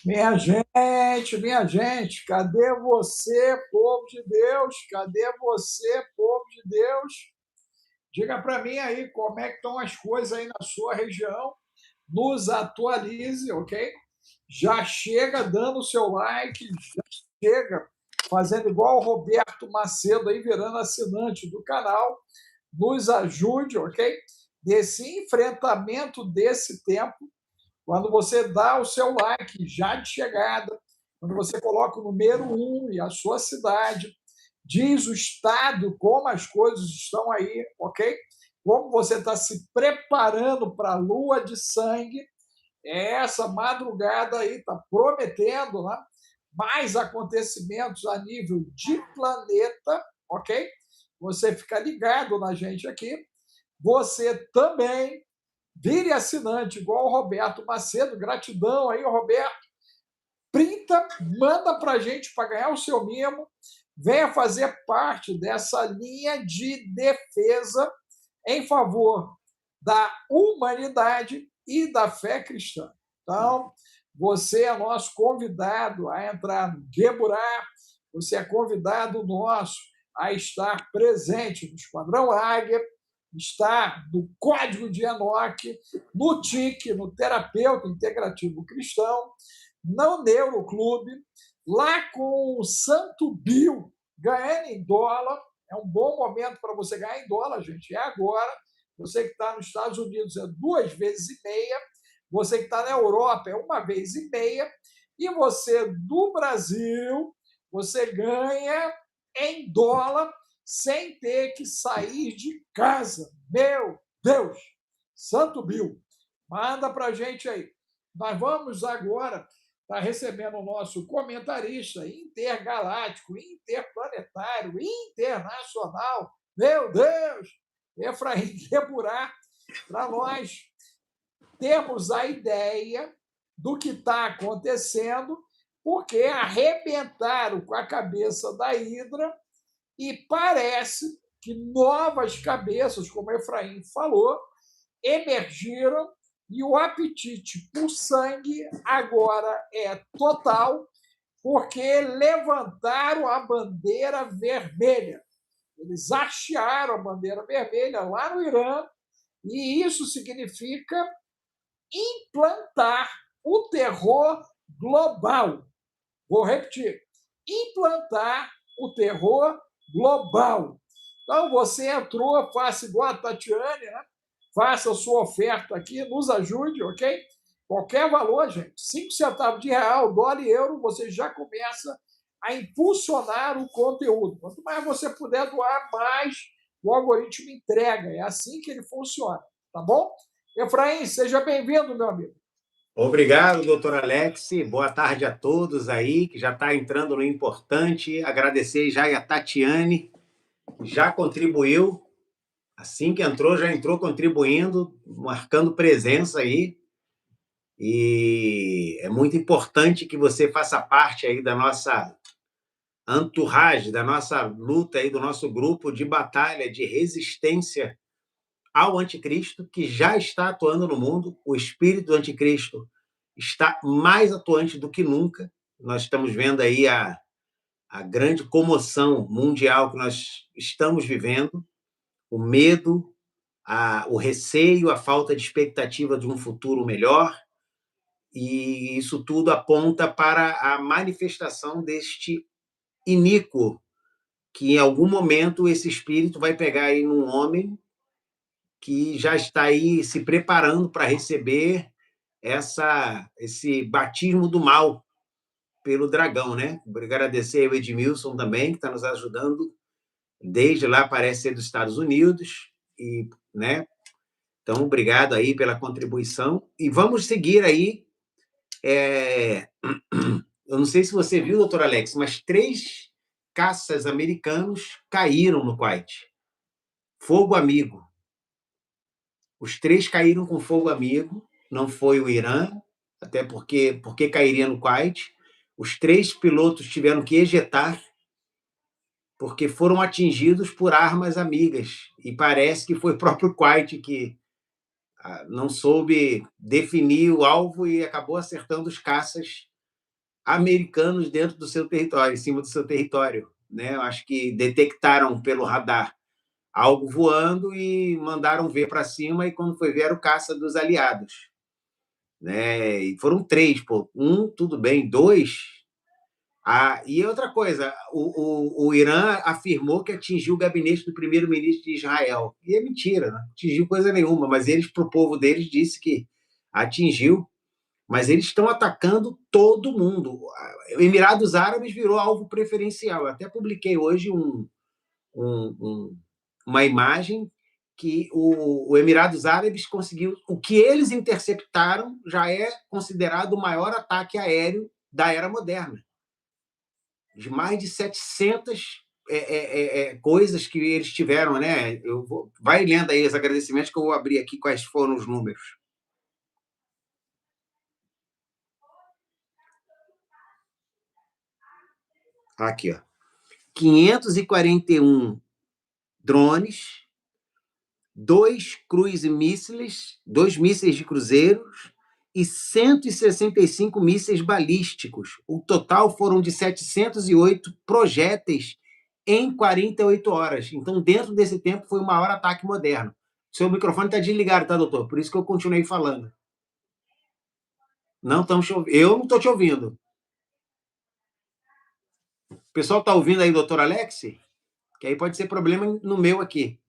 Minha gente, cadê você, povo de Deus? Cadê você, povo de Deus? Diga para mim aí como é que estão as coisas aí na sua região. Nos atualize, ok? Já chega dando o seu like, já chega fazendo igual o Roberto Macedo aí, virando assinante do canal. Nos ajude, ok? Desse enfrentamento desse tempo. Quando você dá o seu like já de chegada, quando você coloca o número 1 e a sua cidade, diz o estado, como as coisas estão aí, ok? Como você está se preparando para a lua de sangue, essa madrugada aí está prometendo, né? Mais acontecimentos a nível de planeta, ok? Você fica ligado na gente aqui. Você também vire assinante, igual o Roberto Macedo. Gratidão aí, Roberto. Printa, manda para a gente para ganhar o seu mimo. Venha fazer parte dessa linha de defesa em favor da humanidade e da fé cristã. Então, você é nosso convidado a entrar no Geburá, você é convidado nosso a estar presente no Esquadrão Águia, estar no Código de Enoque, no TIC, no Terapeuta Integrativo Cristão, no Neuroclube, lá com o Santo Bill, ganhando em dólar. É um bom momento para você ganhar em dólar, gente. É agora. Você que está nos Estados Unidos é 2,5 vezes. Você que está na Europa é 1,5 vezes. E você do Brasil, você ganha em dólar sem ter que sair de casa. Meu Deus! Santo Bill, manda para a gente aí. Nós vamos agora estar recebendo o nosso comentarista intergaláctico, interplanetário, internacional. Meu Deus! Efraim Geburá, para nós termos a ideia do que está acontecendo, porque arrebentaram com a cabeça da Hidra e parece que novas cabeças, como Efraim falou, emergiram e o apetite por sangue agora é total, porque levantaram a bandeira vermelha. Eles hastearam a bandeira vermelha lá no Irã, e isso significa implantar o terror global. Vou repetir: implantar o terror global. Então, você entrou, faça igual a Tatiane, né? Faça a sua oferta aqui, nos ajude, ok? Qualquer valor, gente, 5 centavos de real, dólar e euro, você já começa a impulsionar o conteúdo. Quanto mais você puder doar, mais o algoritmo entrega. É assim que ele funciona, tá bom? Efraim, seja bem-vindo, meu amigo. Obrigado, doutor Alex. Boa tarde a todos aí, que já está entrando no importante. Agradecer já a Tatiane, que já contribuiu. Assim que entrou, já entrou contribuindo, marcando presença aí. E é muito importante que você faça parte aí da nossa entourage, da nossa luta aí, do nosso grupo de batalha, de resistência ao anticristo, que já está atuando no mundo. O espírito do anticristo está mais atuante do que nunca. Nós estamos vendo aí a grande comoção mundial que nós estamos vivendo, o medo, o receio, a falta de expectativa de um futuro melhor, e isso tudo aponta para a manifestação deste iníquo, que em algum momento esse espírito vai pegar aí num homem que já está aí se preparando para receber esse batismo do mal pelo dragão, né? Agradecer ao Edmilson também, que está nos ajudando desde lá, parece ser dos Estados Unidos, e, né? Então, obrigado aí pela contribuição. E vamos seguir aí. Eu não sei se você viu, doutor Alex, mas 3 caças americanos caíram no Kuwait. Fogo amigo. Os 3 caíram com fogo amigo, não foi o Irã, até porque cairia no Kuwait. Os 3 pilotos tiveram que ejetar porque foram atingidos por armas amigas. E parece que foi o próprio Kuwait que não soube definir o alvo e acabou acertando os caças americanos dentro do seu território, em cima do seu território. Né? Eu acho que detectaram pelo radar algo voando e mandaram ver para cima, e quando foi ver era o caça dos aliados. Né? E foram 3, pô. 1, tudo bem, 2... e outra coisa, o Irã afirmou que atingiu o gabinete do primeiro-ministro de Israel. E é mentira, não atingiu coisa nenhuma, mas eles, para o povo deles, disse que atingiu. Mas eles estão atacando todo mundo. O Emirados Árabes virou alvo preferencial. Eu até publiquei hoje uma imagem que o Emirados Árabes conseguiu... O que eles interceptaram já é considerado o maior ataque aéreo da era moderna. De mais de 700 coisas que eles tiveram, né? Vai lendo aí os agradecimentos que eu vou abrir aqui quais foram os números. Aqui, ó. 541 drones, 2 cruise mísseis, 2 mísseis de cruzeiros e 165 mísseis balísticos. O total foram de 708 projéteis em 48 horas. Então, dentro desse tempo, foi o maior ataque moderno. Seu microfone está desligado, tá, doutor? Por isso que eu continuei falando. Não estamos te ouvindo. Eu não estou te ouvindo. O pessoal está ouvindo aí, doutor Alex? Que aí pode ser problema no meu aqui.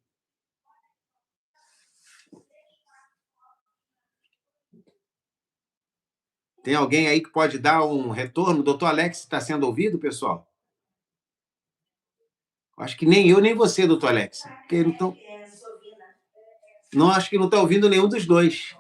Tem alguém aí que pode dar um retorno? Doutor Alex está sendo ouvido, pessoal? Acho que nem eu, nem você, doutor Alex. Porque então... Não, acho que não está ouvindo nenhum dos dois.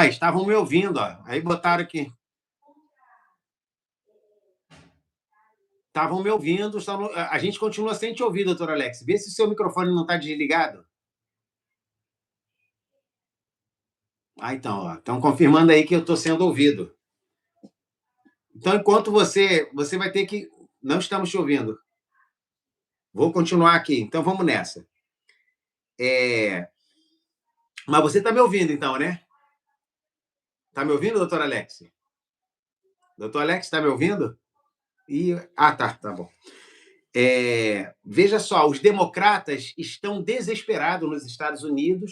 Estavam me ouvindo, ó. Aí botaram aqui. Estavam me ouvindo. A gente continua sem te ouvir, doutor Alex. Vê se o seu microfone não está desligado. Então, ó. Estão confirmando aí que eu estou sendo ouvido. Então, enquanto você vai ter que... Não estamos te ouvindo. Vou continuar aqui. Então, vamos nessa. Mas você está me ouvindo, então, né? Está me ouvindo, doutor Alex? Doutor Alex, está me ouvindo? Tá bom. Veja só, os democratas estão desesperados nos Estados Unidos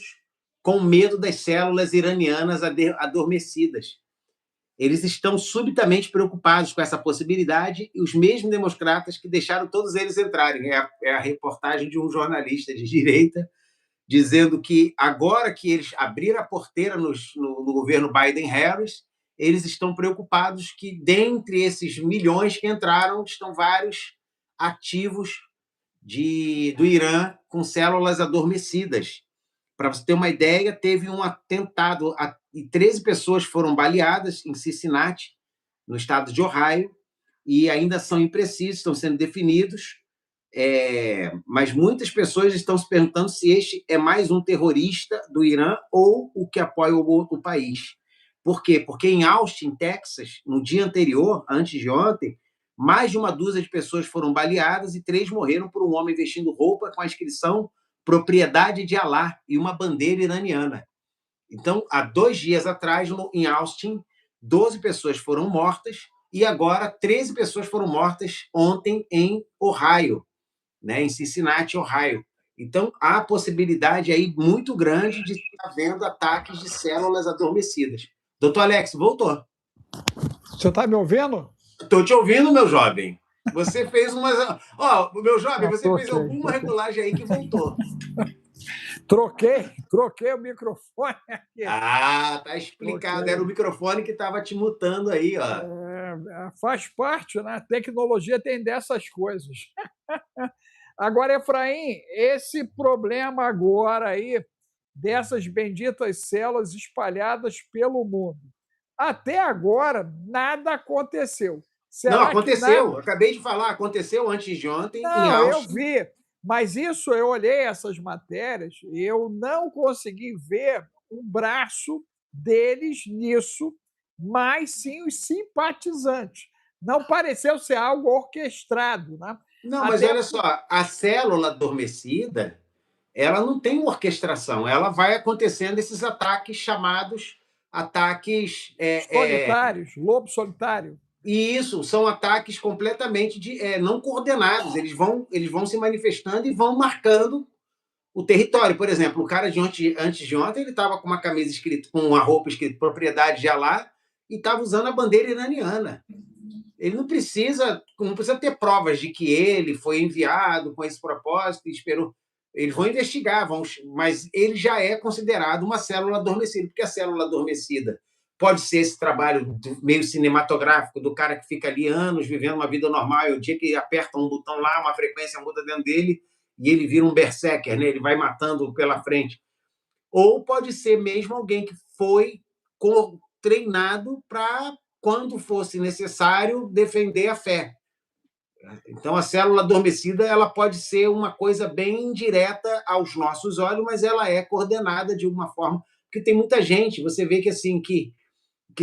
com medo das células iranianas adormecidas. Eles estão subitamente preocupados com essa possibilidade, e os mesmos democratas que deixaram todos eles entrarem. É a reportagem de um jornalista de direita dizendo que agora que eles abriram a porteira no governo Biden-Harris, eles estão preocupados que, dentre esses milhões que entraram, estão vários ativos do Irã com células adormecidas. Para você ter uma ideia, teve um atentado e 13 pessoas foram baleadas em Cincinnati, no estado de Ohio, e ainda são imprecisos, estão sendo definidos, mas muitas pessoas estão se perguntando se este é mais um terrorista do Irã ou o que apoia o outro país. Por quê? Porque em Austin, Texas, no dia anterior, antes de ontem, mais de uma dúzia de pessoas foram baleadas e 3 morreram por um homem vestindo roupa com a inscrição propriedade de Alá e uma bandeira iraniana. Então, há 2 dias atrás, em Austin, 12 pessoas foram mortas e agora 13 pessoas foram mortas ontem em Ohio, né, em Cincinnati, Ohio. Então, há possibilidade aí muito grande de estar vendo ataques de células adormecidas. Doutor Alex, voltou. Você está me ouvindo? Estou te ouvindo, meu jovem. Você fez umas... meu jovem, você fez alguma regulagem aí que voltou. Troquei o microfone aqui. Tá explicado. Era o microfone que estava te mutando aí, ó. Faz parte, né? A tecnologia tem dessas coisas. Agora, Efraim, esse problema agora aí dessas benditas células espalhadas pelo mundo. Até agora, nada aconteceu. Não, Será que aconteceu. Acabei de falar, aconteceu antes de ontem em Não, eu Austin. vi, mas isso eu olhei essas matérias e eu não consegui ver o braço deles nisso, mas sim os simpatizantes. Não pareceu ser algo orquestrado, né? Não, mas Até olha só, a célula adormecida, ela não tem orquestração, ela vai acontecendo esses ataques chamados ataques. solitários, lobo solitário. E isso são ataques completamente não coordenados. Eles vão se manifestando e vão marcando o território. Por exemplo, o cara antes de ontem, ele estava com uma camisa escrita, com uma roupa escrita propriedade de Alá e estava usando a bandeira iraniana. Ele não precisa ter provas de que ele foi enviado com esse propósito e esperou. Eles vão investigar, mas ele já é considerado uma célula adormecida, porque a célula adormecida pode ser esse trabalho meio cinematográfico do cara que fica ali anos vivendo uma vida normal, e o dia que aperta um botão lá, uma frequência muda dentro dele e ele vira um berserker, né? Ele vai matando pela frente. Ou pode ser mesmo alguém que foi treinado para, quando fosse necessário, defender a fé. Então, a célula adormecida ela pode ser uma coisa bem indireta aos nossos olhos, mas ela é coordenada de uma forma. Porque tem muita gente, você vê que assim que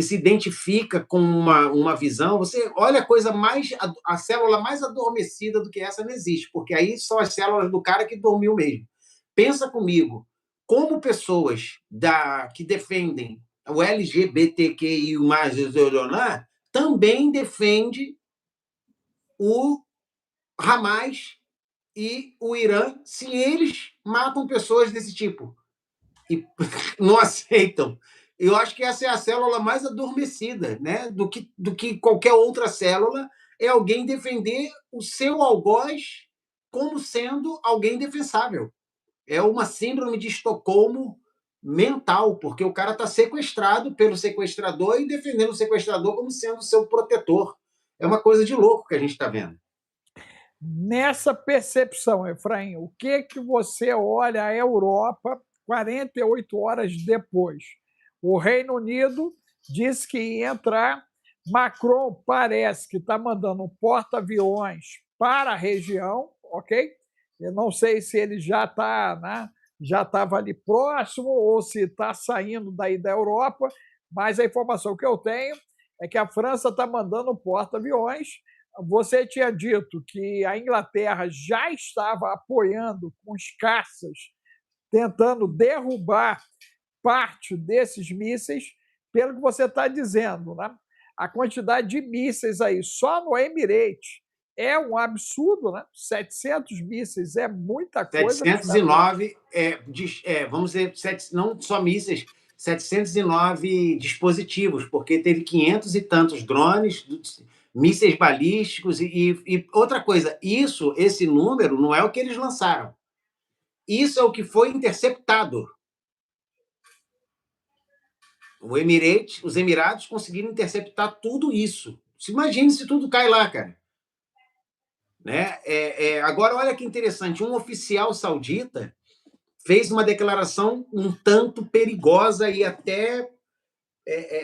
se identifica com uma visão, você olha a coisa mais. A célula mais adormecida do que essa não existe, porque aí são as células do cara que dormiu mesmo. Pensa comigo, como pessoas que defendem o LGBTQI, também defende o Hamas e o Irã, se eles matam pessoas desse tipo e não aceitam. Eu acho que essa é a célula mais adormecida, né? Do que qualquer outra célula, é alguém defender o seu algoz como sendo alguém defensável. É uma síndrome de Estocolmo mental, porque o cara está sequestrado pelo sequestrador e defendendo o sequestrador como sendo seu protetor. É uma coisa de louco que a gente está vendo. Nessa percepção, Efraim, o que você olha a Europa 48 horas depois? O Reino Unido disse que ia entrar, Macron parece que está mandando um porta-aviões para a região, ok? Eu não sei se ele já está, né, já estava ali próximo ou se está saindo daí da Europa, mas a informação que eu tenho é que a França está mandando um porta-aviões. Você tinha dito que a Inglaterra já estava apoiando com os caças, tentando derrubar parte desses mísseis, pelo que você está dizendo, né? A quantidade de mísseis aí, só no Emirates, é um absurdo, né? 700 mísseis é muita coisa. 709, vamos dizer, não só mísseis, 709 dispositivos, porque teve 500 e tantos drones, mísseis balísticos e outra coisa, esse número não é o que eles lançaram. Isso é o que foi interceptado. Os Emirados conseguiram interceptar tudo isso. Imagine se tudo cai lá, cara. Né? Agora, olha que interessante, um oficial saudita fez uma declaração um tanto perigosa e até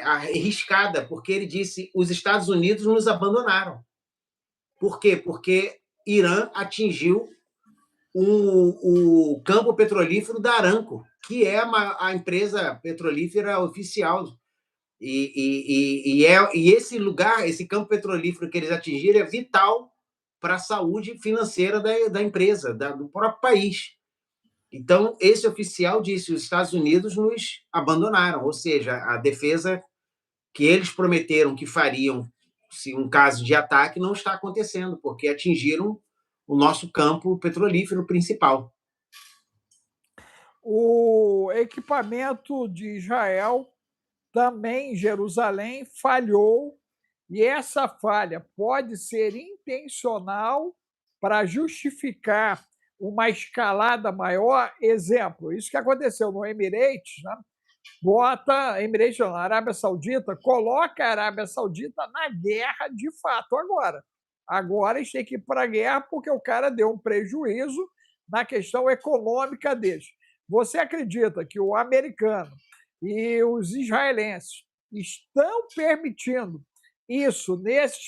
arriscada, porque ele disse: os Estados Unidos nos abandonaram. Por quê? Porque Irã atingiu o campo petrolífero da Aramco, que é a empresa petrolífera oficial. E esse lugar, esse campo petrolífero que eles atingiram é vital para a saúde financeira da empresa, do próprio país. Então, esse oficial disse: os Estados Unidos nos abandonaram, ou seja, a defesa que eles prometeram que fariam se um caso de ataque não está acontecendo, porque atingiram o nosso campo petrolífero principal. O equipamento de Israel também em Jerusalém falhou, e essa falha pode ser intencional para justificar uma escalada maior. Exemplo, isso que aconteceu no Emirates, né? Bota Emirates, não, a Arábia Saudita, coloca a Arábia Saudita na guerra de fato agora. Agora eles têm que ir para a guerra porque o cara deu um prejuízo na questão econômica deles. Você acredita que o americano e os israelenses estão permitindo isso nessas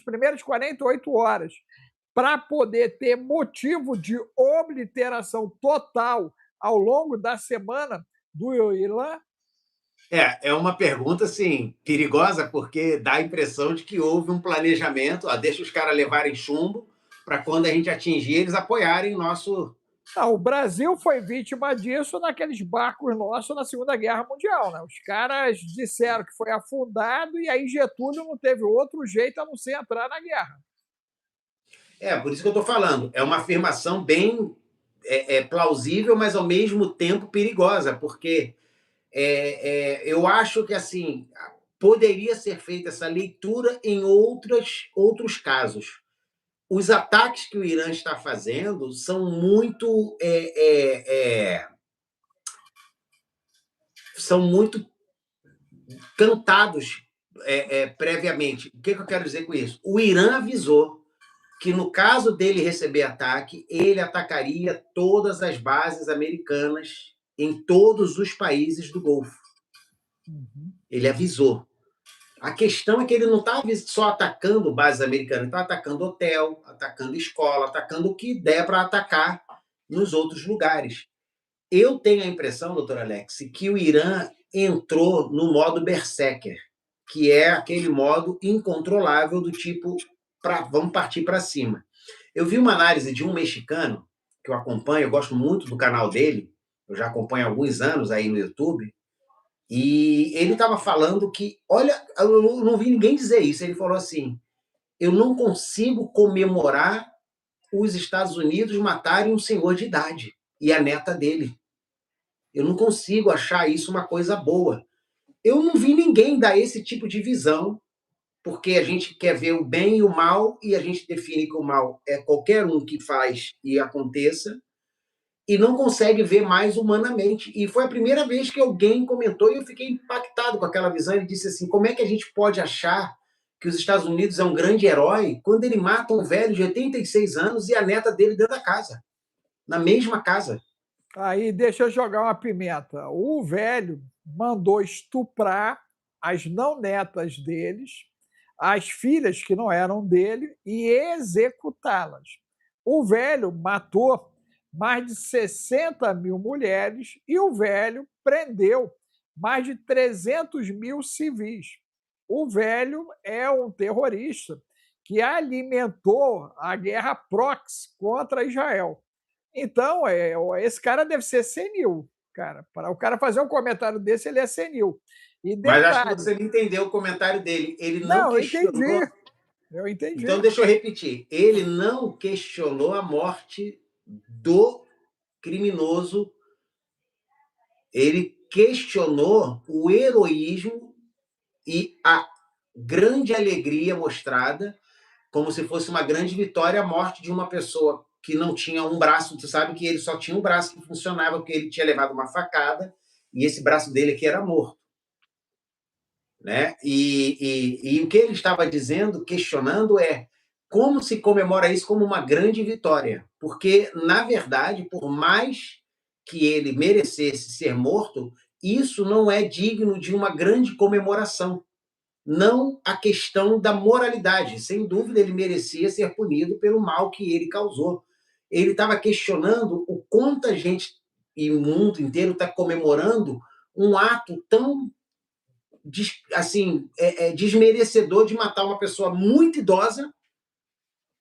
primeiras 48 horas, para poder ter motivo de obliteração total ao longo da semana do Irã? É uma pergunta, assim, perigosa, porque dá a impressão de que houve um planejamento, deixa os caras levarem chumbo, para quando a gente atingir, eles apoiarem nosso... Não, o Brasil foi vítima disso naqueles barcos nossos na Segunda Guerra Mundial. Né? Os caras disseram que foi afundado e aí Getúlio não teve outro jeito a não ser entrar na guerra. Por isso que eu estou falando. É uma afirmação bem plausível, mas ao mesmo tempo perigosa, porque eu acho que assim poderia ser feita essa leitura em outros casos. Os ataques que o Irã está fazendo são muito cantados previamente. O que eu quero dizer com isso? O Irã avisou que, no caso dele receber ataque, ele atacaria todas as bases americanas em todos os países do Golfo. Ele avisou. A questão é que ele não está só atacando bases americanas, ele está atacando hotel, atacando escola, atacando o que der para atacar nos outros lugares. Eu tenho a impressão, doutor Alex, que o Irã entrou no modo berserker, que é aquele modo incontrolável do tipo, vamos partir para cima. Eu vi uma análise de um mexicano, que eu acompanho, eu gosto muito do canal dele, eu já acompanho há alguns anos aí no YouTube, e ele estava falando que, olha, eu não vi ninguém dizer isso, ele falou assim, eu não consigo comemorar os Estados Unidos matarem um senhor de idade e a neta dele. Eu não consigo achar isso uma coisa boa. Eu não vi ninguém dar esse tipo de visão, porque a gente quer ver o bem e o mal, e a gente define que o mal é qualquer um que faz e aconteça, e não consegue ver mais humanamente. E foi a primeira vez que alguém comentou, e eu fiquei impactado com aquela visão. Ele disse assim, como é que a gente pode achar que os Estados Unidos é um grande herói quando ele mata um velho de 86 anos e a neta dele dentro da casa, na mesma casa? Aí deixa eu jogar uma pimenta. O velho mandou estuprar as não netas deles, as filhas que não eram dele, e executá-las. O velho matou mais de 60 mil mulheres e o velho prendeu mais de 300 mil civis. O velho é um terrorista que alimentou a guerra proxy contra Israel. Então, esse cara deve ser senil, cara. Para o cara fazer um comentário desse, ele é senil. E detalhe, mas acho que você não entendeu o comentário dele. Ele não questionou. Eu entendi. Então, deixa eu repetir. Ele não questionou a morte do criminoso. Ele questionou o heroísmo e a grande alegria mostrada, como se fosse uma grande vitória, a morte de uma pessoa que não tinha um braço. Tu sabe que ele só tinha um braço que funcionava porque ele tinha levado uma facada e esse braço dele aqui era morto. Né? E o que ele estava dizendo, questionando, é como se comemora isso como uma grande vitória. Porque, na verdade, por mais que ele merecesse ser morto, isso não é digno de uma grande comemoração. Não a questão da moralidade. Sem dúvida, ele merecia ser punido pelo mal que ele causou. Ele estava questionando o quanto a gente e o mundo inteiro está comemorando um ato tão assim, desmerecedor de matar uma pessoa muito idosa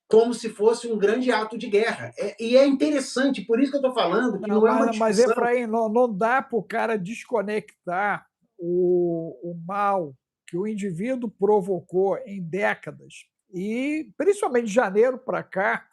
como se fosse um grande ato de guerra. E é interessante, por isso que eu estou falando que não é uma discussão... Mas, Efraim, não dá para o cara desconectar o mal que o indivíduo provocou em décadas, e principalmente de janeiro para cá,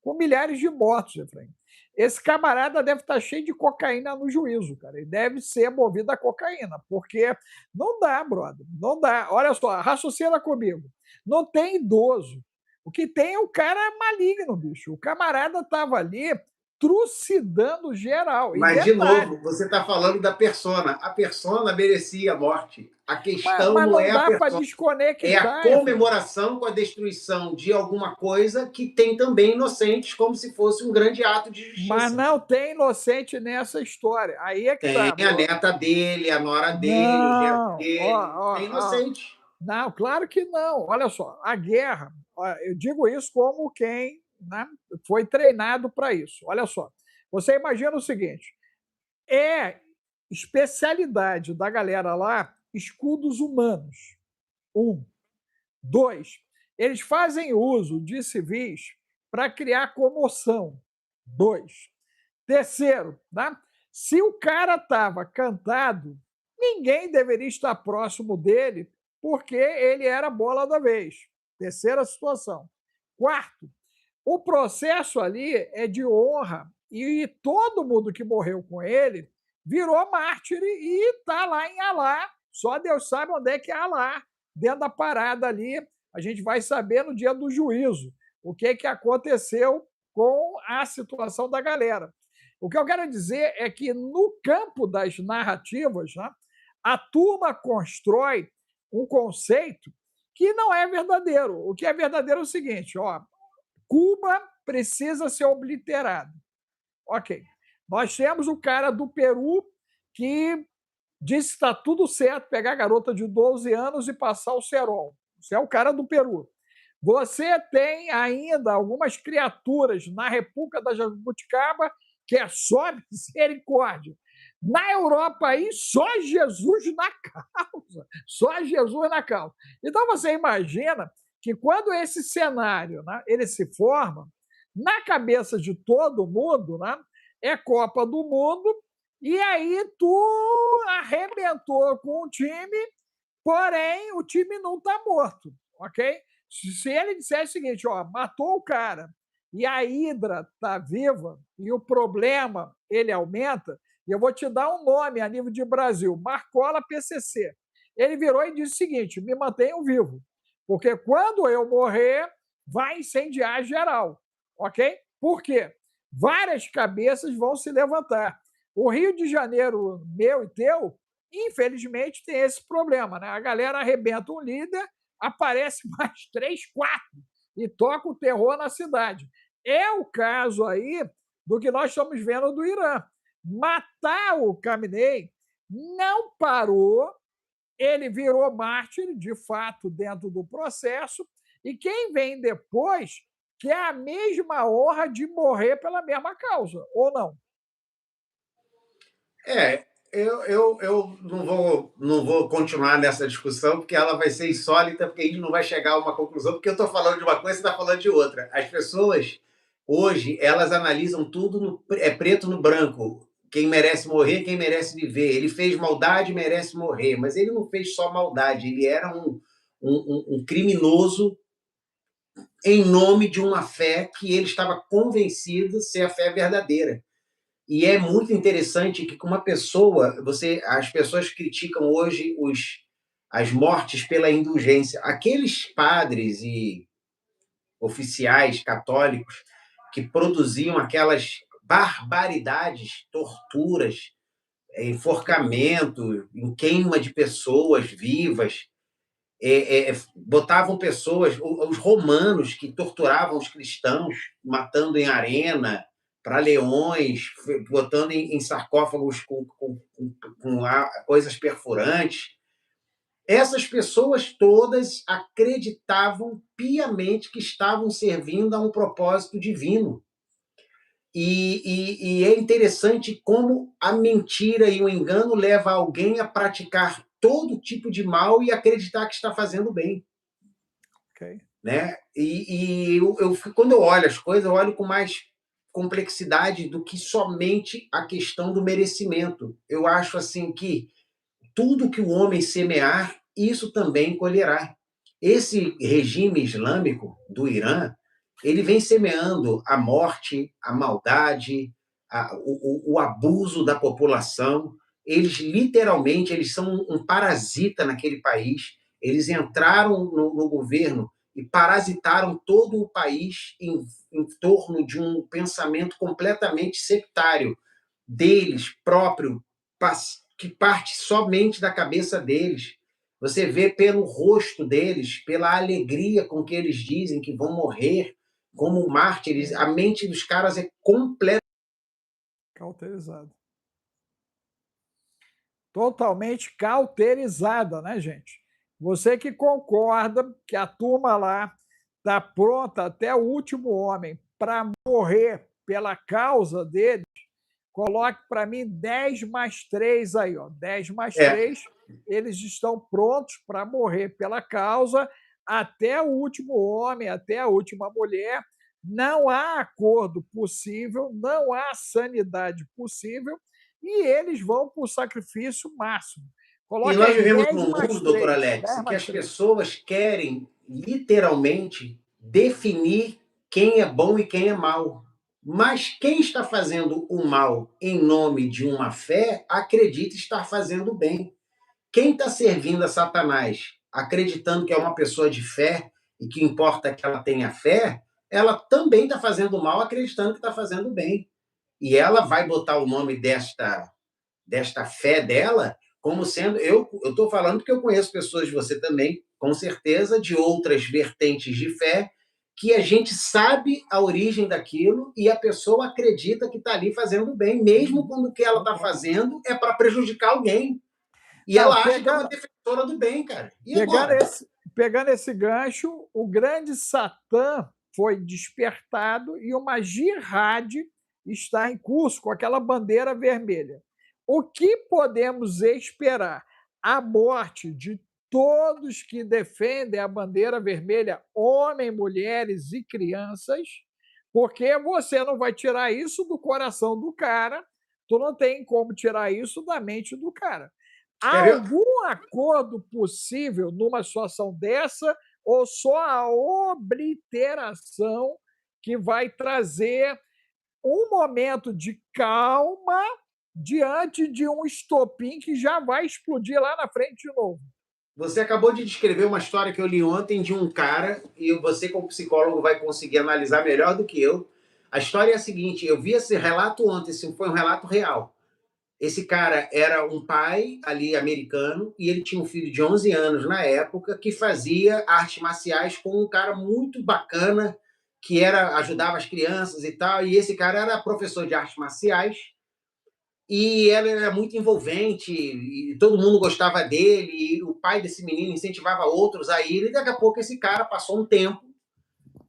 com milhares de mortos, Efraim. Esse camarada deve estar cheio de cocaína no juízo, cara. Ele deve ser movido a cocaína, porque não dá, brother. Não dá. Olha só, raciocina comigo. Não tem idoso. O que tem é o cara maligno, bicho. O camarada estava ali trucidando geral. Mas, de novo, você está falando da persona. A persona merecia a morte. A questão mas não é a persona. Para desconectar. É a comemoração com a destruição de alguma coisa que tem também inocentes, como se fosse um grande ato de justiça. Mas não tem inocente nessa história. Aí é que tem a neta dele, a nora dele, o genro dele. Tem inocente. Não, claro que não. Olha só, a guerra, eu digo isso como quem, né, foi treinado para isso. Olha só, você imagina o seguinte: é especialidade da galera lá escudos humanos. Um. Dois, eles fazem uso de civis para criar comoção. Dois. Terceiro, né? Se o cara estava cantado, ninguém deveria estar próximo dele, porque ele era a bola da vez. Terceira situação. Quarto, o processo ali é de honra e todo mundo que morreu com ele virou mártir e está lá em Alá. Só Deus sabe onde é que é Alá. Dentro da parada ali, a gente vai saber no dia do juízo o que aconteceu com a situação da galera. O que eu quero dizer é que no campo das narrativas, né, a turma constrói um conceito que não é verdadeiro. O que é verdadeiro é o seguinte: ó, Cuba precisa ser obliterado. Ok. Nós temos o cara do Peru que disse que está tudo certo pegar a garota de 12 anos e passar o cerol. Isso é o cara do Peru. Você tem ainda algumas criaturas na República da Jabuticaba que é só misericórdia. Na Europa aí, só Jesus na causa. Só Jesus na causa. Então você imagina que quando esse cenário, né, ele se forma, na cabeça de todo mundo, né, é Copa do Mundo, e aí tu arrebentou com o time, porém o time não está morto, ok? Se ele disser o seguinte, ó, matou o cara e a Hidra está viva e o problema ele aumenta, e eu vou te dar um nome a nível de Brasil, Marcola PCC. Ele virou e disse o seguinte: me mantenham vivo, porque quando eu morrer, vai incendiar geral, ok? Por quê? Várias cabeças vão se levantar. O Rio de Janeiro, meu e teu, infelizmente tem esse problema, né? A galera arrebenta um líder, aparece mais três, quatro e toca o terror na cidade. É o caso aí do que nós estamos vendo do Irã. Matar o Khamenei não parou, ele virou mártir, de fato, dentro do processo, e quem vem depois quer a mesma honra de morrer pela mesma causa, ou não? Eu não vou continuar nessa discussão, porque ela vai ser insólita, porque a gente não vai chegar a uma conclusão, porque eu estou falando de uma coisa e você está falando de outra. As pessoas, hoje, elas analisam tudo é preto no branco. Quem merece morrer, quem merece viver. Ele fez maldade, merece morrer. Mas ele não fez só maldade, ele era um criminoso em nome de uma fé que ele estava convencido ser a fé verdadeira. E é muito interessante que com uma pessoa, as pessoas criticam hoje as mortes pela indulgência. Aqueles padres e oficiais católicos que produziam aquelas barbaridades, torturas, enforcamento, em queima de pessoas vivas, botavam pessoas, os romanos que torturavam os cristãos, matando em arena, para leões, botando em sarcófagos com coisas perfurantes. Essas pessoas todas acreditavam piamente que estavam servindo a um propósito divino. E é interessante como a mentira e o engano leva alguém a praticar todo tipo de mal e acreditar que está fazendo bem. Okay. Né? Quando eu olho as coisas, eu olho com mais complexidade do que somente a questão do merecimento. Eu acho assim que tudo que o homem semear, isso também colherá. Esse regime islâmico do Irã, ele vem semeando a morte, a maldade, o abuso da população. Eles literalmente eles são um parasita naquele país. Eles entraram no governo e parasitaram todo o país em torno de um pensamento completamente sectário deles próprio, que parte somente da cabeça deles. Você vê pelo rosto deles, pela alegria com que eles dizem que vão morrer como mártires, a mente dos caras é completamente cauterizada. Totalmente cauterizada, né, gente? Você que concorda que a turma lá está pronta até o último homem para morrer pela causa dele, coloque para mim 10 mais 3 aí, ó. 10 mais É. 3, eles estão prontos para morrer pela causa até o último homem, até a última mulher. Não há acordo possível, não há sanidade possível, e eles vão para o sacrifício máximo. E Coloque nós aí vivemos 10 num mais mundo, doutor 3. Alex, 10 que mais as 3. pessoas querem literalmente definir quem é bom e quem é mal. Mas quem está fazendo o mal em nome de uma fé, acredita estar fazendo o bem. Quem está servindo a Satanás, acreditando que é uma pessoa de fé e que importa que ela tenha fé, ela também está fazendo mal, acreditando que está fazendo bem. E ela vai botar o nome desta fé dela como sendo. Eu estou falando porque eu conheço pessoas de você também, com certeza, de outras vertentes de fé, que a gente sabe a origem daquilo e a pessoa acredita que está ali fazendo bem, mesmo quando o que ela está fazendo é para prejudicar alguém. E Não, ela acha que é uma defensora do bem, cara. E pegando agora? esse, pegando esse gancho, o grande Satã foi despertado e uma jihad está em curso com aquela bandeira vermelha. O que podemos esperar? A morte de todos que defendem a bandeira vermelha, homens, mulheres e crianças, porque você não vai tirar isso do coração do cara, tu não tem como tirar isso da mente do cara. Há Quer ver? algum acordo possível numa situação dessa ou só a obliteração que vai trazer um momento de calma diante de um estopim que já vai explodir lá na frente de novo? Você acabou de descrever uma história que eu li ontem de um cara, e você, como psicólogo, vai conseguir analisar melhor do que eu. A história é a seguinte: eu vi esse relato ontem, esse foi um relato real. Esse cara era um pai ali americano e ele tinha um filho de 11 anos na época que fazia artes marciais com um cara muito bacana que era ajudava as crianças e tal. E esse cara era professor de artes marciais e ela era muito envolvente e todo mundo gostava dele e o pai desse menino incentivava outros a ir e daqui a pouco esse cara passou um tempo,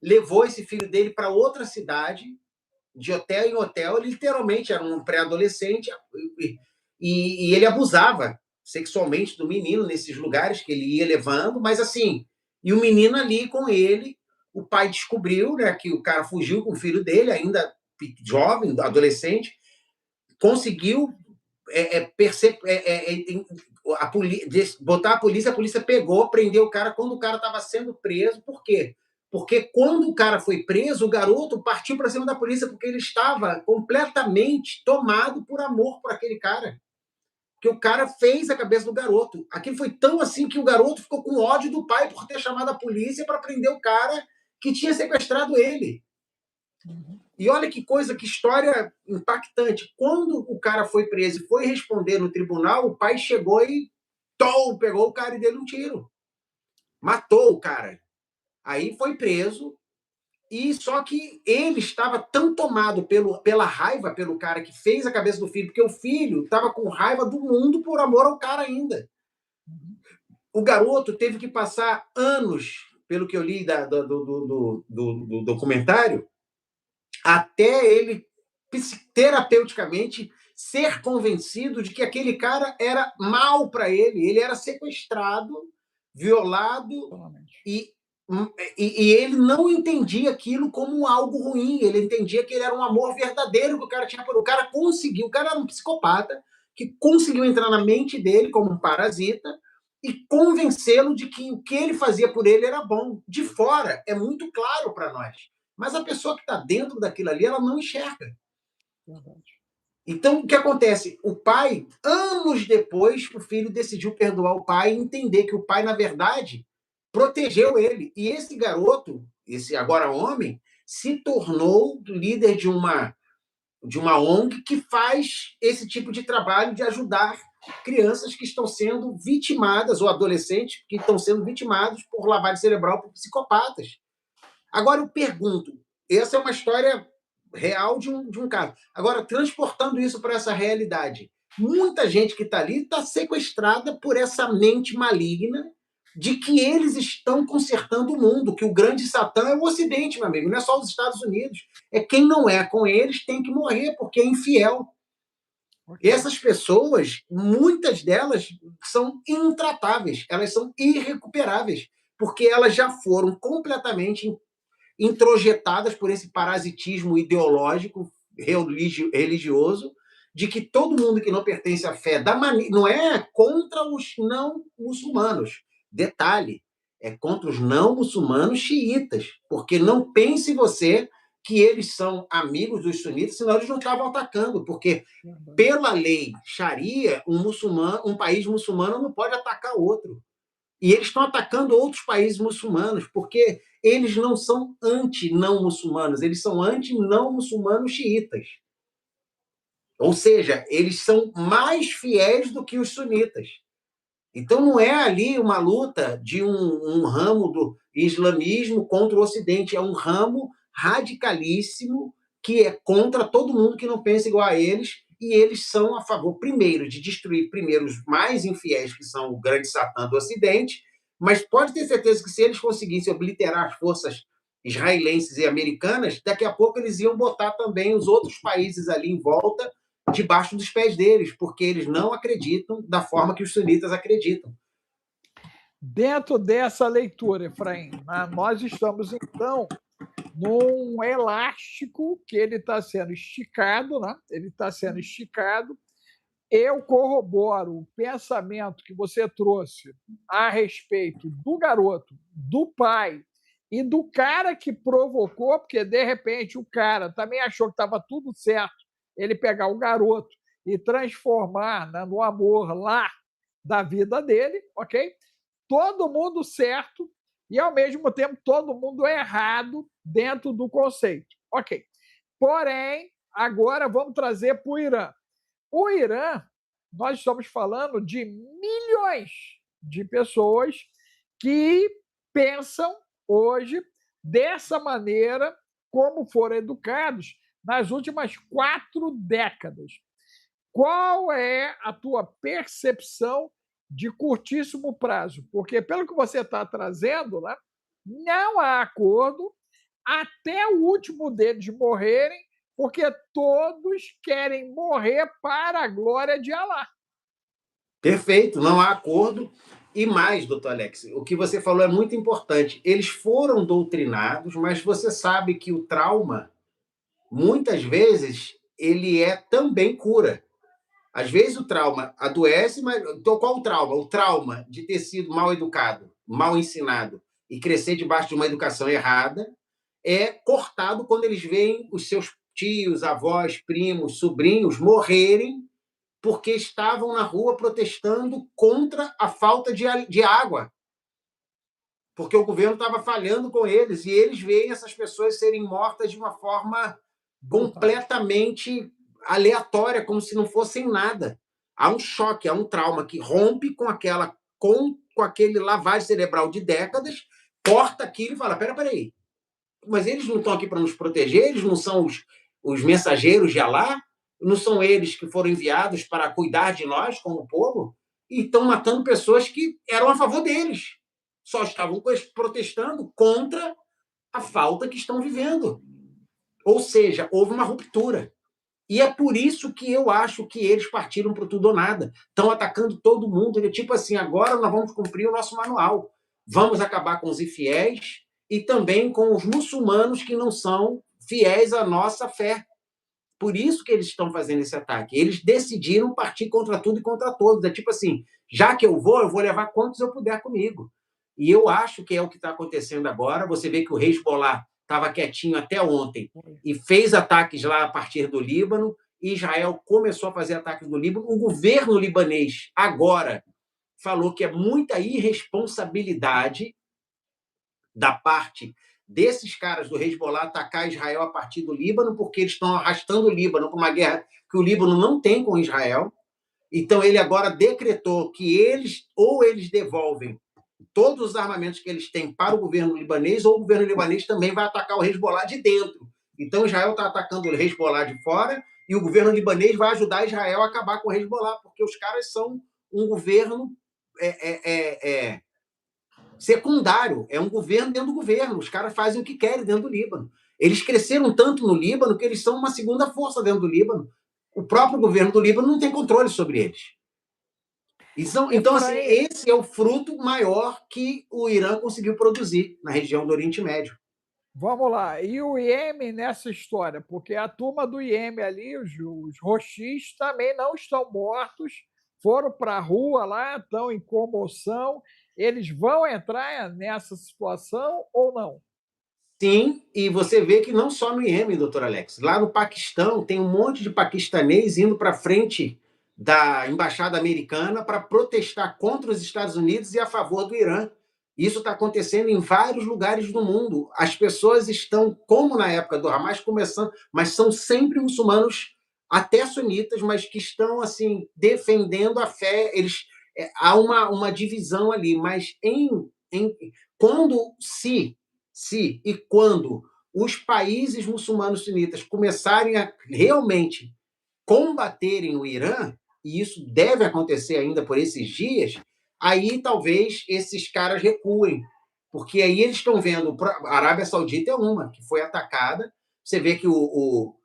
levou esse filho dele para outra cidade, de hotel em hotel, ele literalmente era um pré-adolescente e ele abusava sexualmente do menino nesses lugares que ele ia levando, mas assim, e o menino ali com ele, o pai descobriu, né, que o cara fugiu com o filho dele, ainda jovem, adolescente, conseguiu botar a polícia pegou, prendeu o cara quando o cara estava sendo preso. Por quê? Porque quando o cara foi preso, o garoto partiu para cima da polícia porque ele estava completamente tomado por amor por aquele cara. Que o cara fez a cabeça do garoto. Aquilo foi tão assim que o garoto ficou com ódio do pai por ter chamado a polícia para prender o cara que tinha sequestrado ele. E olha que coisa, que história impactante. Quando o cara foi preso e foi responder no tribunal, o pai chegou e pegou o cara e deu um tiro. Matou o cara. Aí foi preso, e só que ele estava tão tomado pela raiva pelo cara que fez a cabeça do filho, porque o filho estava com raiva do mundo por amor ao cara ainda. O garoto teve que passar anos, pelo que eu li do documentário, até ele terapeuticamente ser convencido de que aquele cara era mal para ele. Ele era sequestrado, violado e, e ele não entendia aquilo como algo ruim. Ele entendia que ele era um amor verdadeiro que o cara tinha. O cara conseguiu, o cara era um psicopata que conseguiu entrar na mente dele como um parasita e convencê-lo de que o que ele fazia por ele era bom. De fora é muito claro para nós. Mas a pessoa que está dentro daquilo ali, ela não enxerga. Então, o que acontece? O pai, anos depois, o filho decidiu perdoar o pai e entender que o pai, na verdade, protegeu ele. E esse garoto, esse agora homem, se tornou líder de uma ONG que faz esse tipo de trabalho de ajudar crianças que estão sendo vitimadas, ou adolescentes que estão sendo vitimados por lavagem cerebral por psicopatas. Agora eu pergunto, essa é uma história real de um caso. Agora, transportando isso para essa realidade, muita gente que está ali está sequestrada por essa mente maligna de que eles estão consertando o mundo, que o grande Satã é o Ocidente, meu amigo, não é só os Estados Unidos. É quem não é com eles tem que morrer, porque é infiel. Ok. Essas pessoas, muitas delas são intratáveis, elas são irrecuperáveis, porque elas já foram completamente introjetadas por esse parasitismo ideológico, religioso, de que todo mundo que não pertence à fé não é contra os não muçulmanos. Detalhe, é contra os não muçulmanos xiitas, porque não pense você que eles são amigos dos sunitas, senão eles não estavam atacando, porque pela lei Sharia, um país muçulmano não pode atacar outro. E eles estão atacando outros países muçulmanos, porque eles não são anti-não muçulmanos, eles são anti-não muçulmanos xiitas. Ou seja, eles são mais fiéis do que os sunitas. Então, não é ali uma luta de um ramo do islamismo contra o Ocidente, é um ramo radicalíssimo que é contra todo mundo que não pensa igual a eles, e eles são a favor, primeiro, de destruir primeiro os mais infiéis, que são o grande Satã do Ocidente, mas pode ter certeza que se eles conseguissem obliterar as forças israelenses e americanas, daqui a pouco eles iam botar também os outros países ali em volta debaixo dos pés deles, porque eles não acreditam da forma que os sunitas acreditam. Dentro dessa leitura, Efraim, nós estamos, então, num elástico que ele está sendo esticado, né? Ele está sendo esticado. Eu corroboro o pensamento que você trouxe a respeito do garoto, do pai e do cara que provocou, porque, de repente, o cara também achou que estava tudo certo, ele pegar o garoto e transformar, né, no amor lá da vida dele, ok? Todo mundo certo e, ao mesmo tempo, todo mundo errado dentro do conceito. Ok. Porém, agora vamos trazer para o Irã. O Irã, nós estamos falando de milhões de pessoas que pensam hoje dessa maneira, como foram educados nas últimas 4 décadas. Qual é a tua percepção de curtíssimo prazo? Porque, pelo que você está trazendo, né, não há acordo até o último deles morrerem, porque todos querem morrer para a glória de Alá. Perfeito, não há acordo. E mais, doutor Alex, o que você falou é muito importante. Eles foram doutrinados, mas você sabe que o trauma, muitas vezes, ele é também cura. Às vezes o trauma adoece, mas então qual o trauma? O trauma de ter sido mal educado, mal ensinado e crescer debaixo de uma educação errada é cortado quando eles veem os seus tios, avós, primos, sobrinhos morrerem porque estavam na rua protestando contra a falta de água, porque o governo estava falhando com eles, e eles veem essas pessoas serem mortas de uma forma completamente aleatória, como se não fossem nada. Há um choque, há um trauma que rompe com aquele lavagem cerebral de décadas, corta aquilo e fala, peraí, mas eles não estão aqui para nos proteger, eles não são os mensageiros de Alá, não são eles que foram enviados para cuidar de nós como povo, e estão matando pessoas que eram a favor deles, só estavam protestando contra a falta que estão vivendo. Ou seja, houve uma ruptura. E é por isso que eu acho que eles partiram para tudo ou nada. Estão atacando todo mundo. Tipo assim, agora nós vamos cumprir o nosso manual. Vamos acabar com os infiéis e também com os muçulmanos que não são fiéis à nossa fé. Por isso que eles estão fazendo esse ataque. Eles decidiram partir contra tudo e contra todos. É tipo assim, já que eu vou levar quantos eu puder comigo. E eu acho que é o que está acontecendo agora. Você vê que o Hezbollah estava quietinho até ontem e fez ataques lá a partir do Líbano. Israel começou a fazer ataques no Líbano. O governo libanês agora falou que é muita irresponsabilidade da parte desses caras do Hezbollah atacar Israel a partir do Líbano, porque eles estão arrastando o Líbano para uma guerra que o Líbano não tem com Israel. Então, ele agora decretou que eles devolvem todos os armamentos que eles têm para o governo libanês, ou o governo libanês também vai atacar o Hezbollah de dentro. Então, Israel está atacando o Hezbollah de fora e o governo libanês vai ajudar Israel a acabar com o Hezbollah, porque os caras são um governo secundário, é um governo dentro do governo. Os caras fazem o que querem dentro do Líbano. Eles cresceram tanto no Líbano que eles são uma segunda força dentro do Líbano. O próprio governo do Líbano não tem controle sobre eles. Então assim, esse é o fruto maior que o Irã conseguiu produzir na região do Oriente Médio. Vamos lá. E o Iêmen nessa história? Porque a turma do Iêmen ali, os roxis, também não estão mortos, foram para a rua lá, estão em comoção. Eles vão entrar nessa situação ou não? Sim, e você vê que não só no Iêmen, doutor Alex. Lá no Paquistão, tem um monte de paquistanês indo para frente da embaixada americana para protestar contra os Estados Unidos e a favor do Irã. Isso está acontecendo em vários lugares do mundo. As pessoas estão, como na época do Hamas, começando, mas são sempre muçulmanos, até sunitas, mas que estão assim defendendo a fé. Há uma divisão ali, mas quando se e quando os países muçulmanos sunitas começarem a realmente combaterem o Irã, e isso deve acontecer ainda por esses dias, aí talvez esses caras recuem, porque aí eles estão vendo, a Arábia Saudita é uma que foi atacada, você vê que o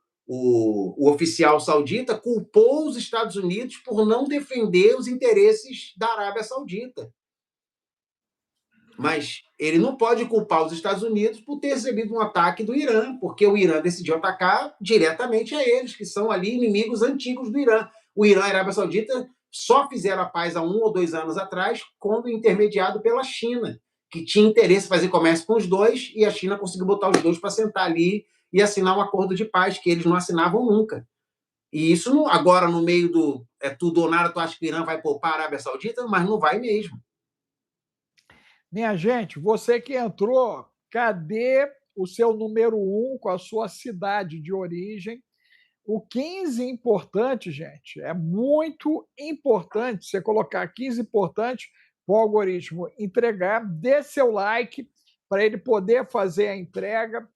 oficial saudita culpou os Estados Unidos por não defender os interesses da Arábia Saudita. Mas ele não pode culpar os Estados Unidos por ter recebido um ataque do Irã, porque o Irã decidiu atacar diretamente a eles, que são ali inimigos antigos do Irã. O Irã e a Arábia Saudita só fizeram a paz há 1 ou 2 anos atrás, quando intermediado pela China, que tinha interesse em fazer comércio com os dois, e a China conseguiu botar os dois para sentar ali e assinar um acordo de paz, que eles não assinavam nunca. E isso, agora, no meio do tudo ou nada, tu acha que o Irã vai poupar a Arábia Saudita? Mas não vai mesmo. Minha gente, você que entrou, cadê o seu número 1 com a sua cidade de origem? O 15 importante, gente, é muito importante você colocar 15 importante para o algoritmo entregar, dê seu like para ele poder fazer a entrega,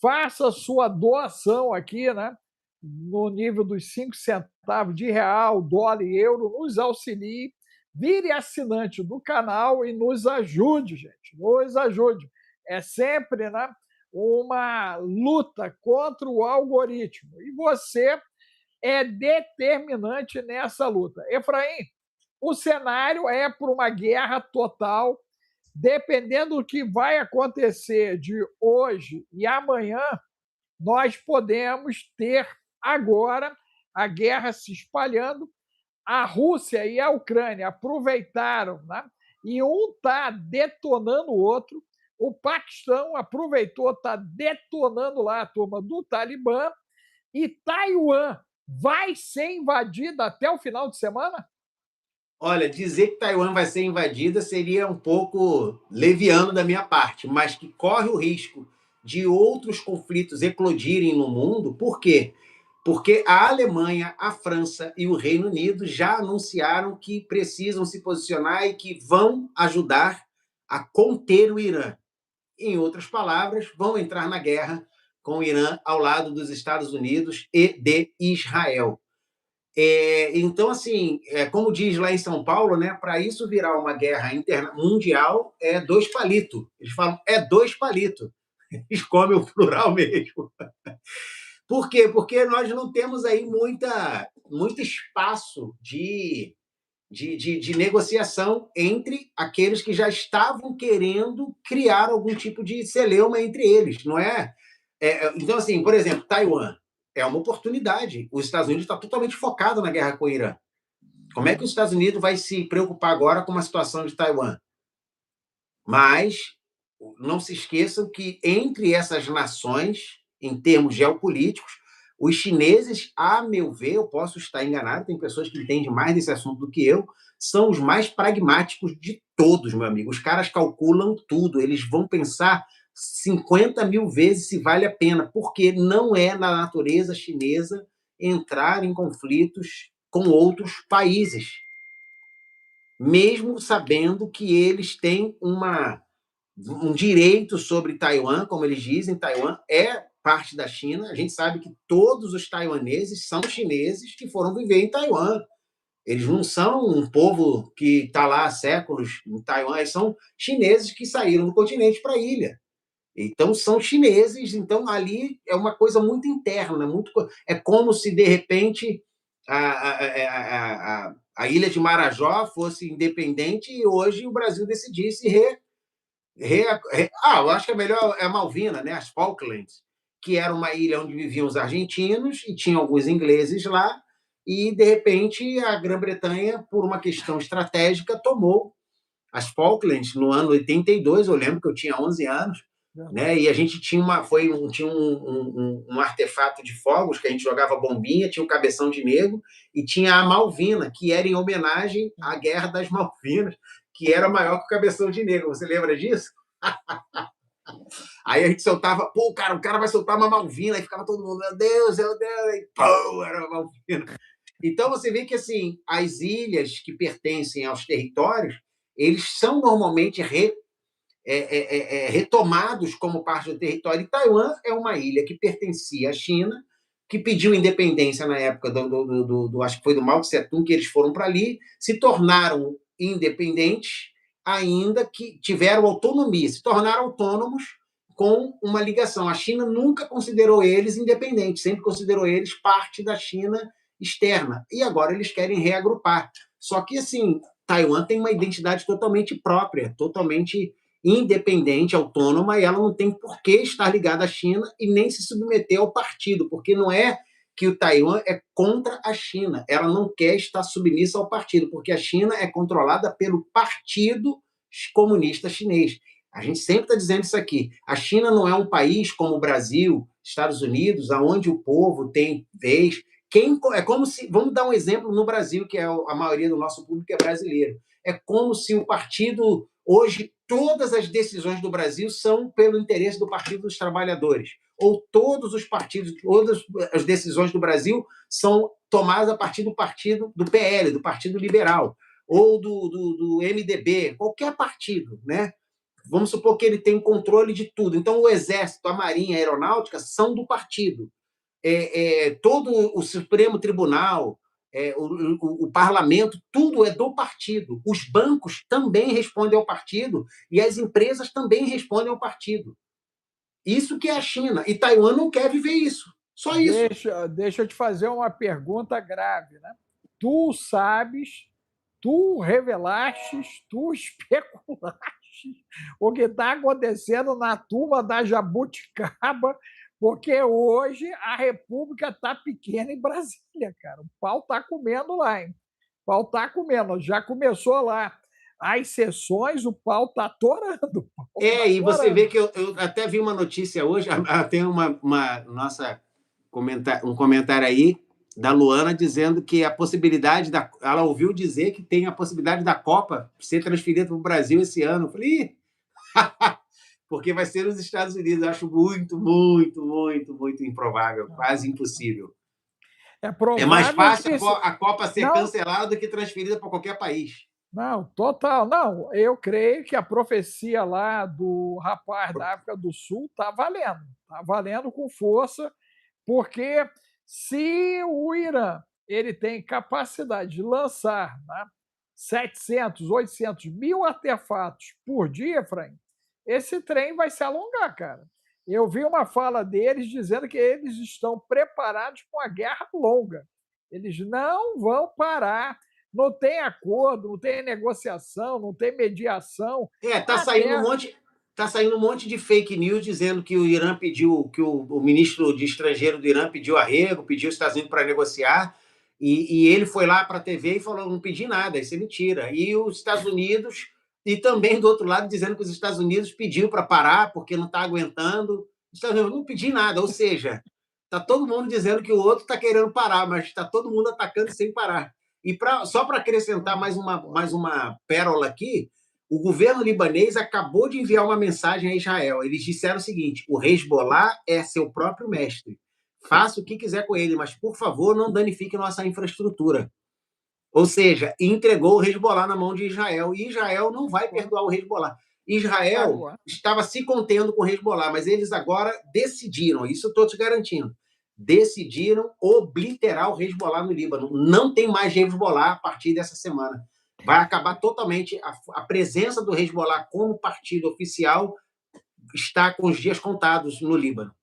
faça a sua doação aqui, né? No nível dos 5 centavos de real, dólar e euro, nos auxilie, vire assinante do canal e nos ajude, gente, nos ajude. É sempre, né, uma luta contra o algoritmo. E você é determinante nessa luta. Efraim, o cenário é para uma guerra total. Dependendo do que vai acontecer de hoje e amanhã, nós podemos ter agora a guerra se espalhando. A Rússia e a Ucrânia aproveitaram, né? E um está detonando o outro. O Paquistão aproveitou, está detonando lá a turma do Talibã. E Taiwan vai ser invadida até o final de semana? Olha, dizer que Taiwan vai ser invadida seria um pouco leviano da minha parte, mas que corre o risco de outros conflitos eclodirem no mundo. Por quê? Porque a Alemanha, a França e o Reino Unido já anunciaram que precisam se posicionar e que vão ajudar a conter o Irã. Em outras palavras, vão entrar na guerra com o Irã ao lado dos Estados Unidos e de Israel. Então, assim, como diz lá em São Paulo, né, para isso virar uma guerra mundial, é 2 palitos. Eles falam, é 2 palitos. Eles comem o plural mesmo. Por quê? Porque nós não temos aí muito espaço de negociação entre aqueles que já estavam querendo criar algum tipo de celeuma entre eles, não é? Então, assim, por exemplo, Taiwan é uma oportunidade. Os Estados Unidos está totalmente focado na guerra com o Irã. Como é que os Estados Unidos vai se preocupar agora com a situação de Taiwan? Mas não se esqueçam que entre essas nações, em termos geopolíticos, os chineses, a meu ver, eu posso estar enganado, tem pessoas que entendem mais desse assunto do que eu, são os mais pragmáticos de todos, meu amigo. Os caras calculam tudo, eles vão pensar 50 mil vezes se vale a pena, porque não é na natureza chinesa entrar em conflitos com outros países, mesmo sabendo que eles têm um direito sobre Taiwan, como eles dizem. Taiwan é parte da China. A gente sabe que todos os taiwaneses são chineses que foram viver em Taiwan. Eles não são um povo que está lá há séculos em Taiwan, eles são chineses que saíram do continente para a ilha. Então, são chineses, então ali é uma coisa muito interna, é como se, de repente, a ilha de Marajó fosse independente e hoje o Brasil decidisse eu acho que é melhor a Malvina, né? As Falklands, que era uma ilha onde viviam os argentinos e tinha alguns ingleses lá, e, de repente, a Grã-Bretanha, por uma questão estratégica, tomou as Falklands no ano 82. Eu lembro que eu tinha 11 anos, né? E a gente tinha um artefato de fogos que a gente jogava bombinha, tinha o Cabeção de Negro e tinha a Malvina, que era em homenagem à Guerra das Malvinas, que era maior que o Cabeção de Negro. Você lembra disso? Aí a gente soltava, pô, o cara vai soltar uma Malvina, aí ficava todo mundo, meu Deus, e pô, era uma Malvina. Então você vê que assim, as ilhas que pertencem aos territórios, eles são normalmente retomados como parte do território. E Taiwan é uma ilha que pertencia à China, que pediu independência na época acho que foi do Mao Tse Tung, que eles foram para ali, se tornaram independentes, ainda que tiveram autonomia, se tornaram autônomos com uma ligação. A China nunca considerou eles independentes, sempre considerou eles parte da China externa. E agora eles querem reagrupar. Só que, assim, Taiwan tem uma identidade totalmente própria, totalmente independente, autônoma, e ela não tem por que estar ligada à China e nem se submeter ao partido, porque não é que o Taiwan é contra a China, ela não quer estar submissa ao partido, porque a China é controlada pelo Partido Comunista Chinês. A gente sempre está dizendo isso aqui. A China não é um país como o Brasil, Estados Unidos, onde o povo tem vez. É como se, vamos dar um exemplo no Brasil, que é a maioria do nosso público é brasileiro. É como se o partido, hoje, todas as decisões do Brasil são pelo interesse do Partido dos Trabalhadores. Ou todos os partidos, todas as decisões do Brasil são tomadas a partir do partido do PL, do Partido Liberal, ou do MDB, qualquer partido, né? Vamos supor que ele tem controle de tudo. Então, o Exército, a Marinha, a Aeronáutica são do partido. Todo o Supremo Tribunal, o parlamento, tudo é do partido. Os bancos também respondem ao partido e as empresas também respondem ao partido. Isso que é a China. E Taiwan não quer viver isso. Só isso. Deixa eu te fazer uma pergunta grave, né? Tu sabes, tu revelaste, tu especulaste o que está acontecendo na turma da Jabuticaba, porque hoje a República está pequena em Brasília, cara. O pau está comendo lá, hein? O pau está comendo. Já começou lá. As sessões, o pau está atorando. E você vê que eu até vi uma notícia hoje, tem uma nossa um comentário aí da Luana dizendo que a possibilidade ela ouviu dizer que tem a possibilidade da Copa ser transferida para o Brasil esse ano. Eu falei, porque vai ser nos Estados Unidos. Eu acho muito, muito, muito, muito improvável, quase impossível. É mais fácil a Copa ser cancelada do que transferida para qualquer país. Não, total. Não, eu creio que a profecia lá do rapaz da África do Sul está valendo com força, porque se o Irã ele tem capacidade de lançar, né, 700, 800 mil artefatos por dia, Frank, esse trem vai se alongar, cara. Eu vi uma fala deles dizendo que eles estão preparados para uma guerra longa. Eles não vão parar. Não tem acordo, não tem negociação, não tem mediação. Tá saindo um monte de fake news dizendo que o Irã pediu, que o ministro de Estrangeiro do Irã pediu arrego, pediu os Estados Unidos para negociar, e ele foi lá para a TV e falou, não pedi nada, isso é mentira. E os Estados Unidos, e também do outro lado, dizendo que os Estados Unidos pediu para parar porque não está aguentando. Os Estados Unidos não pedi nada, ou seja, está todo mundo dizendo que o outro está querendo parar, mas está todo mundo atacando sem parar. E só para acrescentar mais uma pérola aqui, o governo libanês acabou de enviar uma mensagem a Israel. Eles disseram o seguinte, o Hezbollah é seu próprio mestre. Faça o que quiser com ele, mas, por favor, não danifique nossa infraestrutura. Ou seja, entregou o Hezbollah na mão de Israel. E Israel não vai perdoar o Hezbollah. Israel estava se contendo com o Hezbollah, mas eles agora decidiram, isso eu estou te garantindo, decidiram obliterar o Hezbollah no Líbano. Não tem mais Hezbollah a partir dessa semana. Vai acabar totalmente a presença do Hezbollah como partido oficial está com os dias contados no Líbano.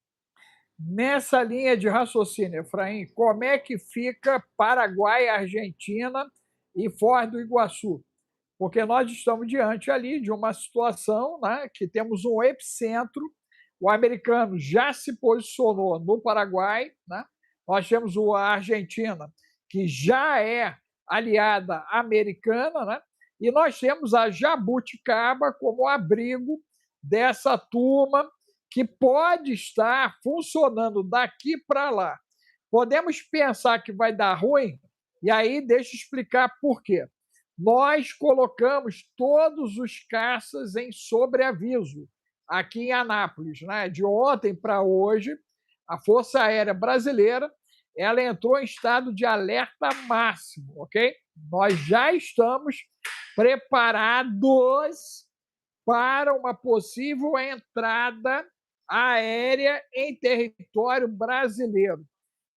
Nessa linha de raciocínio, Efraim, como é que fica Paraguai, Argentina e Foz do Iguaçu? Porque nós estamos diante ali de uma situação, né, que temos um epicentro, o americano já se posicionou no Paraguai, né? Nós temos a Argentina, que já é aliada americana, né? E nós temos a Jabuticaba como abrigo dessa turma que pode estar funcionando daqui para lá. Podemos pensar que vai dar ruim, e aí deixa eu explicar por quê. Nós colocamos todos os caças em sobreaviso aqui em Anápolis, né? De ontem para hoje, a Força Aérea Brasileira ela entrou em estado de alerta máximo, ok? Nós já estamos preparados para uma possível entrada aérea em território brasileiro.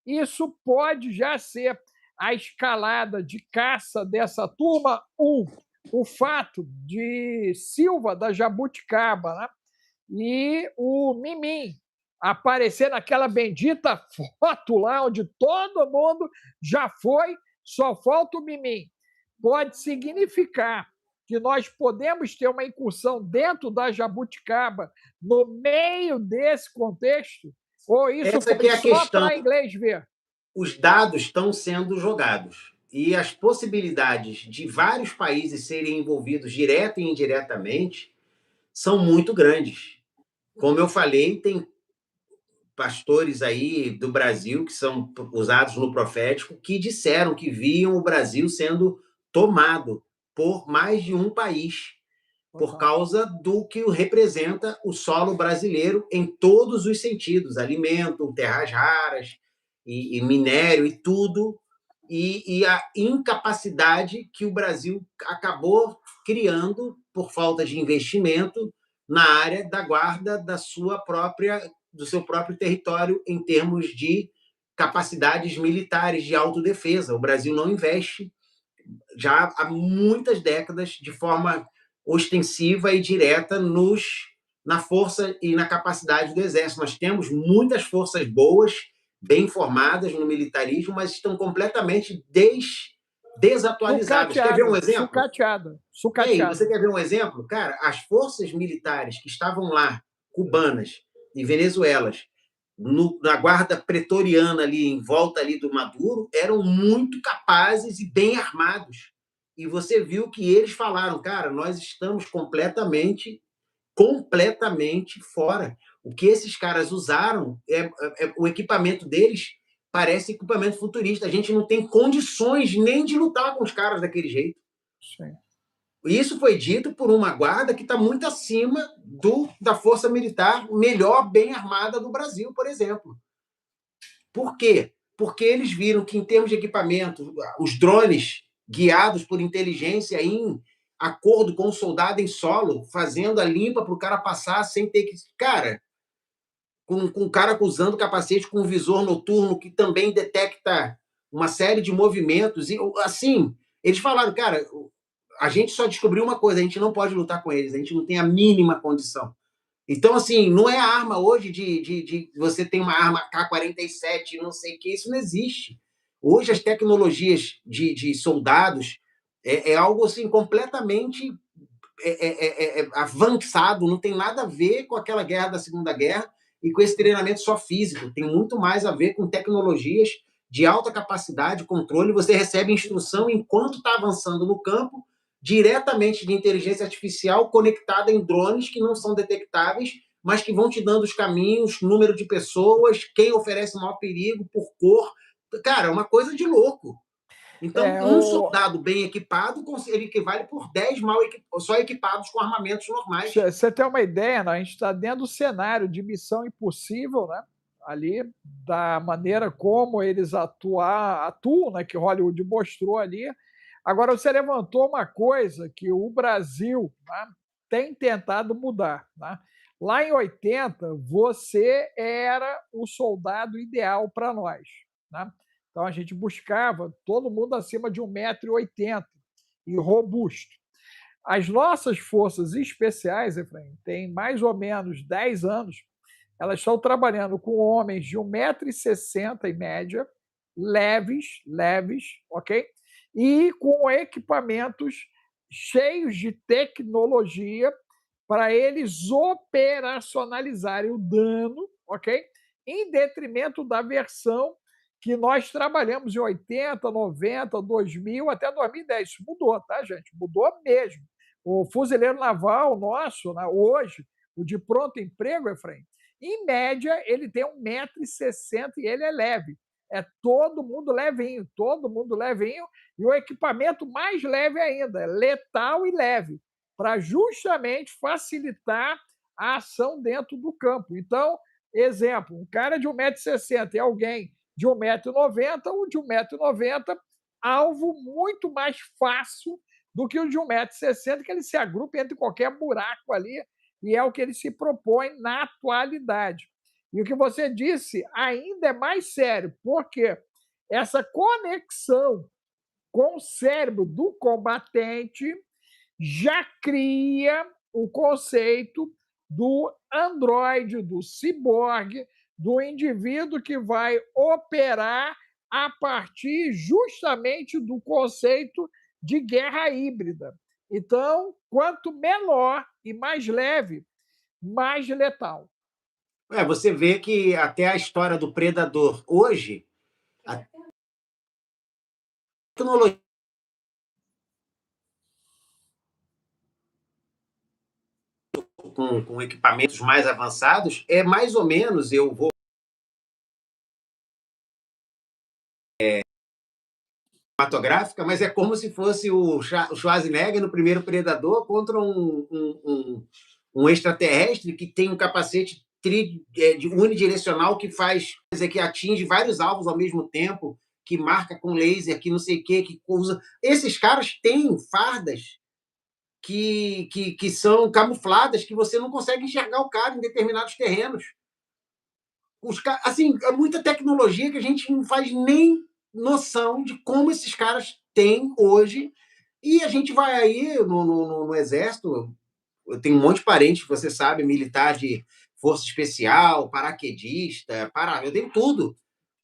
Isso pode já ser a escalada de caça dessa turma. O fato de Silva da Jabuticaba, né, e o Mimim aparecer naquela bendita foto lá onde todo mundo já foi, só falta o Mimim. Pode significar que nós podemos ter uma incursão dentro da Jabuticaba no meio desse contexto? Ou isso Essa foi que é a só questão. para inglês ver? Os dados estão sendo jogados e as possibilidades de vários países serem envolvidos direta e indiretamente são muito grandes. Como eu falei, tem pastores aí do Brasil que são usados no profético que disseram que viam o Brasil sendo tomado por mais de um país por causa do que representa o solo brasileiro em todos os sentidos, alimento, terras raras e minério e tudo, e a incapacidade que o Brasil acabou criando por falta de investimento na área da guarda do seu próprio território em termos de capacidades militares de autodefesa. O Brasil não investe já há muitas décadas de forma ostensiva e direta na força e na capacidade do Exército. Nós temos muitas forças boas, bem formadas no militarismo, mas estão completamente desatualizadas. Quer ver um exemplo? Sucateada. Você quer ver um exemplo? Cara, as forças militares que estavam lá, cubanas e venezuelas, na guarda pretoriana ali, em volta ali do Maduro, eram muito capazes e bem armados. E você viu que eles falaram, cara, nós estamos completamente fora. O que esses caras usaram, o equipamento deles parece equipamento futurista. A gente não tem condições nem de lutar com os caras daquele jeito. Sim. Isso foi dito por uma guarda que está muito acima da força militar melhor, bem armada do Brasil, por exemplo. Por quê? Porque eles viram que, em termos de equipamento, os drones guiados por inteligência em acordo com o soldado em solo, fazendo a limpa para o cara passar sem ter que... Cara, com o cara usando capacete com um visor noturno que também detecta uma série de movimentos. E, assim, eles falaram, cara, a gente só descobriu uma coisa, a gente não pode lutar com eles, a gente não tem a mínima condição. Então, assim, não é a arma hoje de você tem uma arma K-47, não sei o que, isso não existe. Hoje as tecnologias de soldados é algo assim completamente avançado, não tem nada a ver com aquela guerra da Segunda Guerra e com esse treinamento só físico, tem muito mais a ver com tecnologias de alta capacidade, controle, você recebe instrução enquanto está avançando no campo, diretamente de inteligência artificial conectada em drones que não são detectáveis, mas que vão te dando os caminhos, número de pessoas, quem oferece maior perigo por cor. Cara, é uma coisa de louco. Então, um soldado bem equipado, ele equivale por 10 só equipados com armamentos normais. Você tem uma ideia, né? A gente está dentro do cenário de Missão Impossível, né? Ali, da maneira como eles atuam, né? Que Hollywood mostrou ali. Agora, você levantou uma coisa que o Brasil, né, tem tentado mudar, né? Lá em 80, você era o soldado ideal para nós. Né? Então, a gente buscava todo mundo acima de 1,80 m e robusto. As nossas forças especiais, Efraim, têm mais ou menos 10 anos, elas estão trabalhando com homens de 1,60 m em média, leves, ok? E com equipamentos cheios de tecnologia para eles operacionalizarem o dano, ok? Em detrimento da versão que nós trabalhamos em 80, 90, 2000, até 2010. Isso mudou, tá, gente? Mudou mesmo. O fuzileiro naval nosso, né, hoje, o de pronto emprego, Efraim, em média, ele tem 1,60 m e ele é leve. É todo mundo levinho, e o equipamento mais leve ainda, é letal e leve, para justamente facilitar a ação dentro do campo. Então, exemplo, um cara de 1,60 m e alguém de 1,90 m, o de 1,90 m, alvo muito mais fácil do que o de 1,60 m, que ele se agrupa entre qualquer buraco ali, e é o que ele se propõe na atualidade. E o que você disse ainda é mais sério, porque essa conexão com o cérebro do combatente já cria o conceito do androide, do ciborgue, do indivíduo que vai operar a partir justamente do conceito de guerra híbrida. Então, quanto menor e mais leve, mais letal. Você vê que até a história do predador hoje, a tecnologia com equipamentos mais avançados é mais ou menos, eu vou cinematográfica, mas é como se fosse o Schwarzenegger no primeiro Predador contra um extraterrestre que tem um capacete unidirecional que faz, que atinge vários alvos ao mesmo tempo, que marca com laser, que não sei o que usa. Esses caras têm fardas que são camufladas, que você não consegue enxergar o cara em determinados terrenos. Assim, é muita tecnologia que a gente não faz nem noção de como esses caras têm hoje. E a gente vai aí no Exército, eu tenho um monte de parente, você sabe, militar de força especial, paraquedista, eu tenho tudo.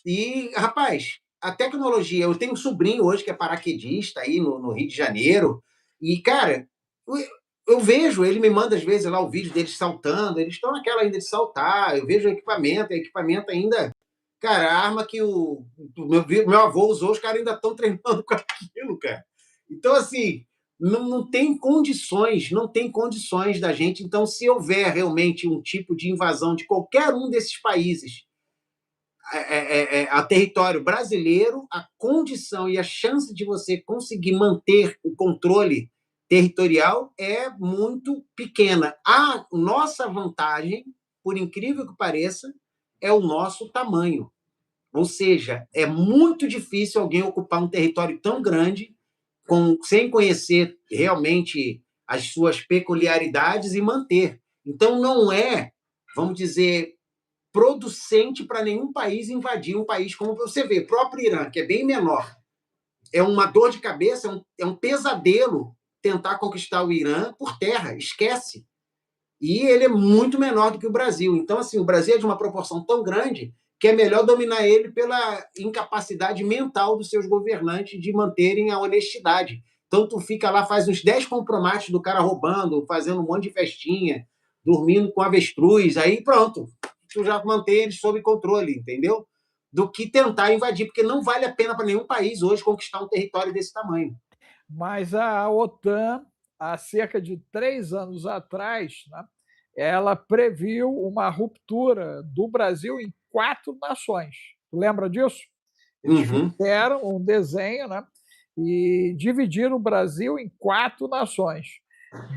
E, rapaz, a tecnologia, eu tenho um sobrinho hoje que é paraquedista aí no Rio de Janeiro, e, cara, eu vejo, ele me manda às vezes lá o vídeo deles saltando, eles estão naquela ainda de saltar, eu vejo o equipamento ainda, cara, a arma que o meu avô usou, os caras ainda estão treinando com aquilo, cara. Então, assim, não tem condições, não tem condições da gente. Então, se houver realmente um tipo de invasão de qualquer um desses países a território brasileiro, a condição e a chance de você conseguir manter o controle territorial é muito pequena. A nossa vantagem, por incrível que pareça, é o nosso tamanho. Ou seja, é muito difícil alguém ocupar um território tão grande sem conhecer realmente as suas peculiaridades e manter. Então, não é, vamos dizer, producente para nenhum país invadir um país como você vê, o próprio Irã, que é bem menor. É uma dor de cabeça, é um pesadelo tentar conquistar o Irã por terra, esquece. E ele é muito menor do que o Brasil. Então, assim, o Brasil é de uma proporção tão grande que é melhor dominar ele pela incapacidade mental dos seus governantes de manterem a honestidade. Então, tu fica lá, faz uns 10 compromissos do cara roubando, fazendo um monte de festinha, dormindo com avestruz, aí pronto, tu já mantém eles sob controle, entendeu? Do que tentar invadir, porque não vale a pena para nenhum país hoje conquistar um território desse tamanho. Mas a OTAN, há cerca de 3 anos atrás, né, ela previu uma ruptura do Brasil em 4 nações. Lembra disso? Eles fizeram um desenho, né, e dividiram o Brasil em 4 nações.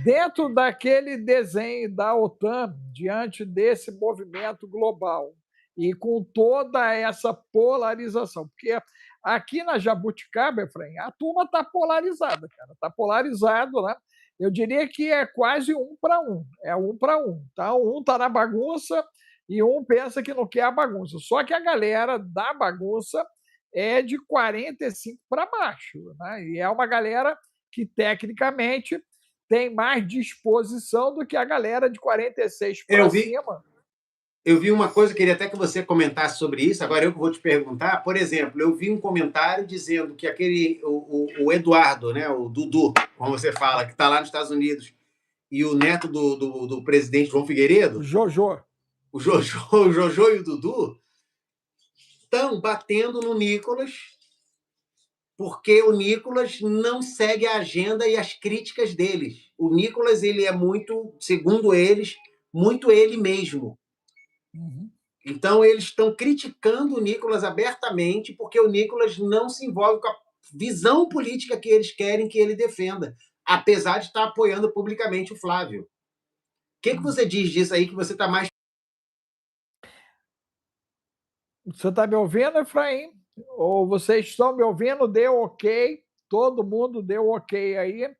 Dentro daquele desenho da OTAN, diante desse movimento global e com toda essa polarização, porque aqui na Jabuticaba, Efraim, a turma está polarizada, cara, está polarizado, né? eu diria que é quase um para um, é um para um. Tá? Um está na bagunça e um pensa que não quer a bagunça. Só que a galera da bagunça é de 45 para baixo, né? E é uma galera que, tecnicamente, tem mais disposição do que a galera de 46 para Eu vi, cima. eu vi uma coisa, queria até que você comentasse sobre isso. Agora eu que vou te perguntar. Por exemplo, eu vi um comentário dizendo que o Eduardo, né, o Dudu, como você fala, que está lá nos Estados Unidos, e o neto do presidente João Figueiredo, Jojo. o Jojo, o Jojo e o Dudu, estão batendo no Nicolas porque o Nicolas não segue a agenda e as críticas deles. O Nicolas, ele é muito, segundo eles, muito ele mesmo. Uhum. Então, eles estão criticando o Nicolas abertamente porque o Nicolas não se envolve com a visão política que eles querem que ele defenda, apesar de estar apoiando publicamente o Flávio. O que você diz disso aí, que você está mais... Você está me ouvindo, Efraim? Ou vocês estão me ouvindo? Deu ok. Todo mundo deu ok aí.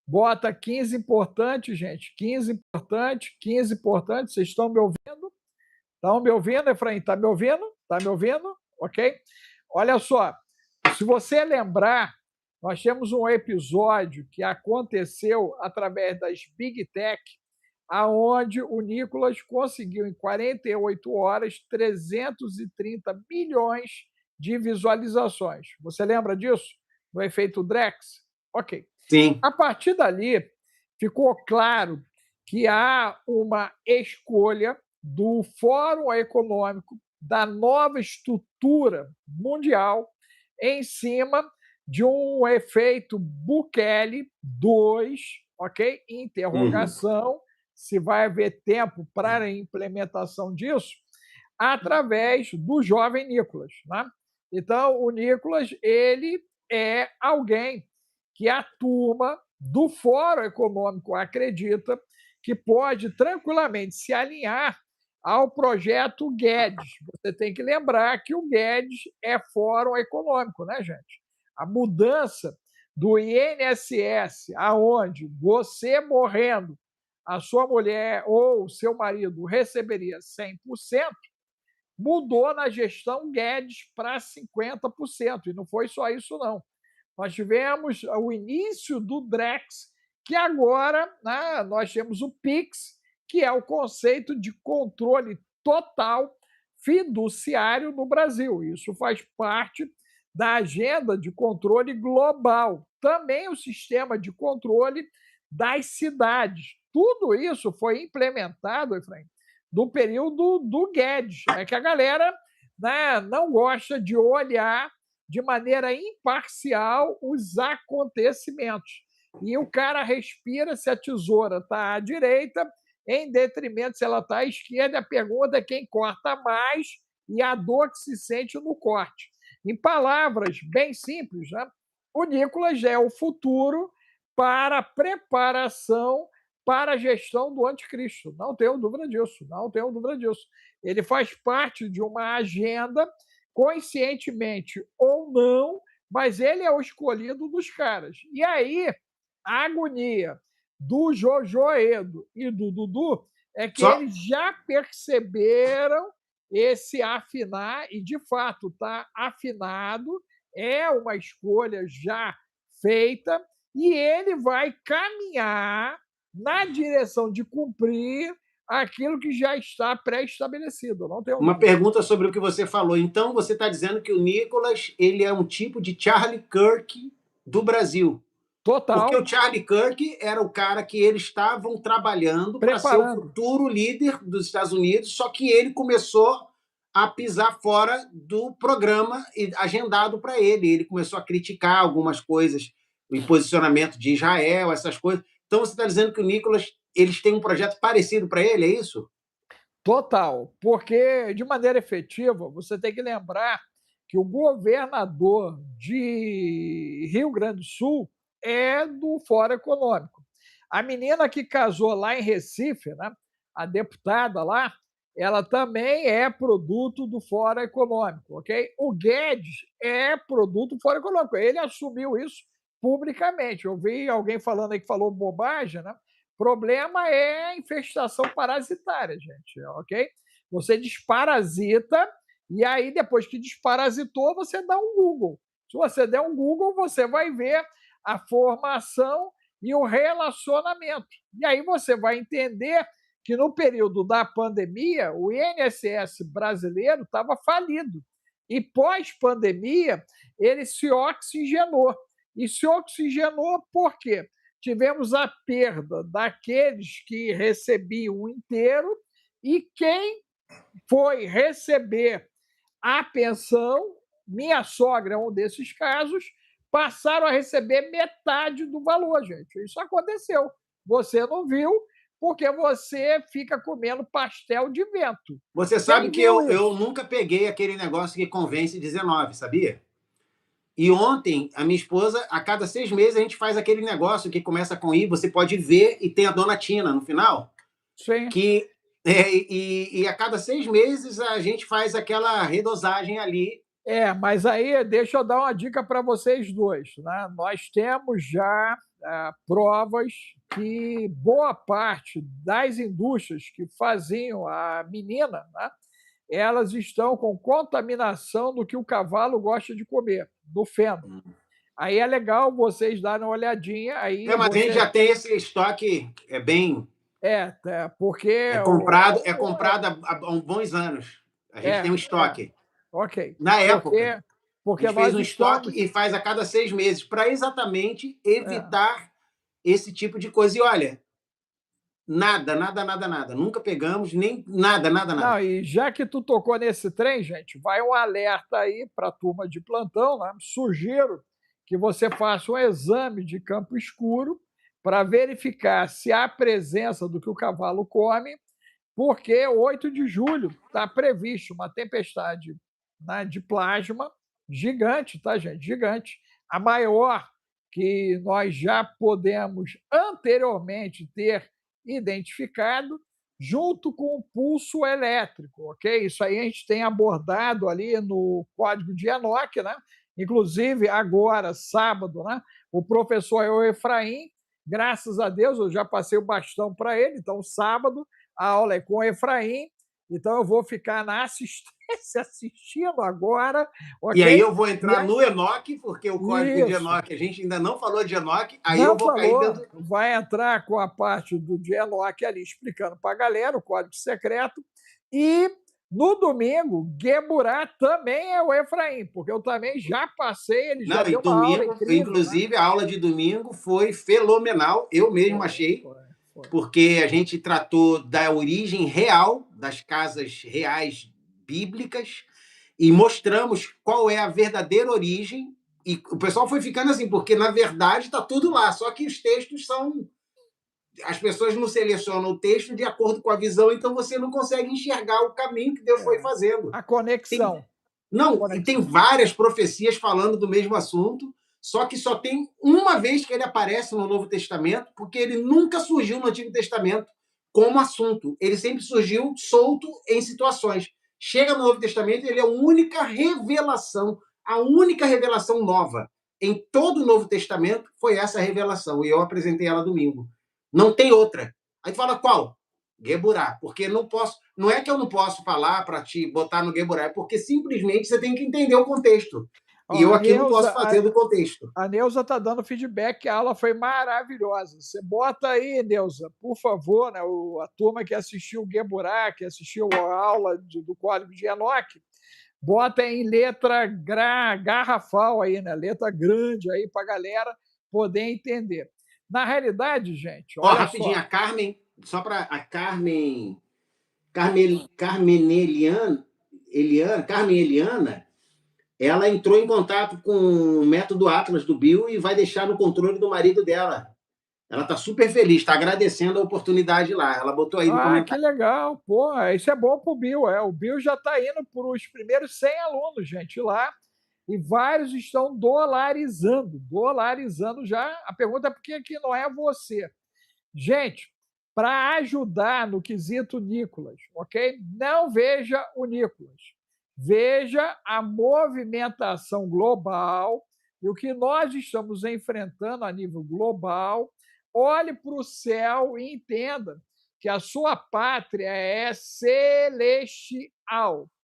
Bota 15 importantes, gente. 15 importantes, 15 importantes. Vocês estão me ouvindo? Estão me ouvindo, Efraim? Está me ouvindo? Está me ouvindo? Ok? Olha só. Se você lembrar, nós temos um episódio que aconteceu através das Big Tech, aonde o Nicolas conseguiu, em 48 horas, 330 milhões de visualizações. Você lembra disso? No efeito Drex? Ok. Sim. A partir dali, ficou claro que há uma escolha do Fórum Econômico, da nova estrutura mundial, em cima de um efeito Bukele 2, ok? Interrogação, se vai haver tempo para a implementação disso, através do jovem Nicolas, né? Então, o Nicolas, ele é alguém que a turma do Fórum Econômico acredita que pode tranquilamente se alinhar ao projeto Guedes. Você tem que lembrar que o Guedes é Fórum Econômico, né, gente? A mudança do INSS, aonde você morrendo, a sua mulher ou o seu marido receberia 100%, mudou na gestão Guedes para 50%. E não foi só isso, não. Nós tivemos o início do Drex, que agora, né, nós temos o PIX, que é o conceito de controle total fiduciário no Brasil. Isso faz parte da agenda de controle global. Também o sistema de controle das cidades. Tudo isso foi implementado, Efraim, no período do Guedes. É que a galera, né, não gosta de olhar de maneira imparcial os acontecimentos. E o cara respira se a tesoura está à direita, em detrimento se ela está à esquerda. A pergunta é quem corta mais e a dor que se sente no corte. Em palavras bem simples, né? O Nicolas é o futuro para a preparação para a gestão do anticristo. Não tenho dúvida disso, não tenho dúvida disso. Ele faz parte de uma agenda, conscientemente ou não, mas ele é o escolhido dos caras. E aí, a agonia do Jojoedo e do Dudu é que Só, eles já perceberam esse afinar, e de fato está afinado, é uma escolha já feita, e ele vai caminhar na direção de cumprir aquilo que já está pré-estabelecido. Não tenho uma dúvida. pergunta sobre o que você falou. Então, você está dizendo que o Nicolas, ele é um tipo de Charlie Kirk do Brasil. Porque Total. o Charlie Kirk era o cara que eles estavam trabalhando para ser o Preparando. futuro líder dos Estados Unidos, só que ele começou a pisar fora do programa agendado para ele. Ele começou a criticar algumas coisas, o posicionamento de Israel, essas coisas. Então, você está dizendo que o Nicolas, eles têm um projeto parecido para ele, é isso? Total. Porque, de maneira efetiva, você tem que lembrar que o governador de Rio Grande do Sul é do Fórum Econômico. A menina que casou lá em Recife, né, a deputada lá, ela também é produto do Fórum Econômico, ok? O Guedes é produto do Fórum Econômico. Ele assumiu isso publicamente. Eu vi alguém falando aí que falou bobagem, né? Problema é a infestação parasitária, gente, ok? Você desparasita e aí, depois que desparasitou, você dá um Google. Se você der um Google, você vai ver a formação e o relacionamento. E aí você vai entender que no período da pandemia, o INSS brasileiro estava falido. E pós-pandemia, ele se oxigenou. E se oxigenou por quê? Tivemos a perda daqueles que recebiam o inteiro e quem foi receber a pensão, minha sogra é um desses casos, passaram a receber metade do valor, gente. Isso aconteceu. Você não viu, porque você fica comendo pastel de vento. Você Quem sabe que viu eu isso? nunca peguei aquele negócio que convence 19, sabia? E ontem, a minha esposa, a cada 6 meses, a gente faz aquele negócio que começa com I, você pode ver e tem a dona Tina no final, Sim. que e a cada 6 meses a gente faz aquela redosagem ali. Mas aí deixa eu dar uma dica para vocês dois. Né? Nós temos já provas que boa parte das indústrias que faziam a menina, né, elas estão com contaminação do que o cavalo gosta de comer, do feno. Aí é legal vocês darem uma olhadinha. Aí Mas a gente você. já tem esse estoque, bem. Porque. É comprado há bons anos. A gente tem um É, estoque. ok. Na época, Porque, a porque gente fez nós um estoque estamos. e faz a cada 6 meses, para exatamente É, evitar esse tipo de coisa. E olha, nada, nada, nada, nada. Nunca pegamos, nem nada, nada, Não, nada. e já que tu tocou nesse trem, gente, vai um alerta aí para a turma de plantão, né? Sugiro que você faça um exame de campo escuro para verificar se há presença do que o cavalo come, porque 8 de julho está previsto uma tempestade, né, de plasma gigante, tá, gente? Gigante. A maior que nós já podemos anteriormente ter identificado, junto com o pulso elétrico, ok? Isso aí a gente tem abordado ali no código de Enoch, né? Inclusive, agora, sábado, né? O professor Efraim, graças a Deus, eu já passei o bastão para ele, então, sábado, a aula é com o Efraim, então eu vou ficar na assistência assistindo agora, E aí ok? eu vou entrar no Enoch, porque o código de Isso. Enoch, a gente ainda não falou de Enoch, aí eu Não vou cair falou, dentro. vai entrar com a parte do Enoch ali explicando para a galera o código secreto. E no domingo, Geburá também é o Efraim, porque eu também já passei, ele já Não, e deu uma aula domingo, incrível, né? inclusive, a aula de domingo foi fenomenal, eu mesmo Foi, achei, foi, foi. porque a gente tratou da origem real das casas reais bíblicas e mostramos qual é a verdadeira origem. E o pessoal foi ficando assim, porque na verdade está tudo lá, só que os textos são. As pessoas não selecionam o texto de acordo com a visão, então você não consegue enxergar o caminho que Deus foi fazendo. A conexão. A Não, e tem conexão. várias profecias falando do mesmo assunto, só que só tem uma vez que ele aparece no Novo Testamento, porque ele nunca surgiu no Antigo Testamento como assunto. Ele sempre surgiu solto em situações. Chega no Novo Testamento, ele é a única revelação nova. Em todo o Novo Testamento foi essa revelação, e eu apresentei ela domingo. Não tem outra. Aí tu fala, qual? Geburá, porque não é que eu não posso falar para te botar no Geburá, é porque simplesmente você tem que entender o contexto. Ó, E eu aqui não posso fazer do contexto. A Neuza está dando feedback que a aula foi maravilhosa. Você bota aí, Neuza, por favor, né, a turma que assistiu o Geburá, que assistiu a aula do Código de Enoch, bota em letra garrafal aí, né? Letra grande aí para a galera poder entender. Na realidade, gente, olha rapidinho, só. a Carmen, só para a Carmen Eliana, ela entrou em contato com o método Atlas do Bill e vai deixar no controle do marido dela. Ela está super feliz, está agradecendo a oportunidade lá. Ela botou aí no Que comentário. legal. Pô, isso é bom para o Bill. O Bill já está indo para os primeiros 100 alunos, gente, lá. E vários estão dolarizando já. A pergunta é por que não é você? Gente, para ajudar no quesito Nicolas, ok? Não veja o Nicolas. Veja a movimentação global E o que nós estamos enfrentando a nível global, olhe para o céu e entenda que a sua pátria é celestial.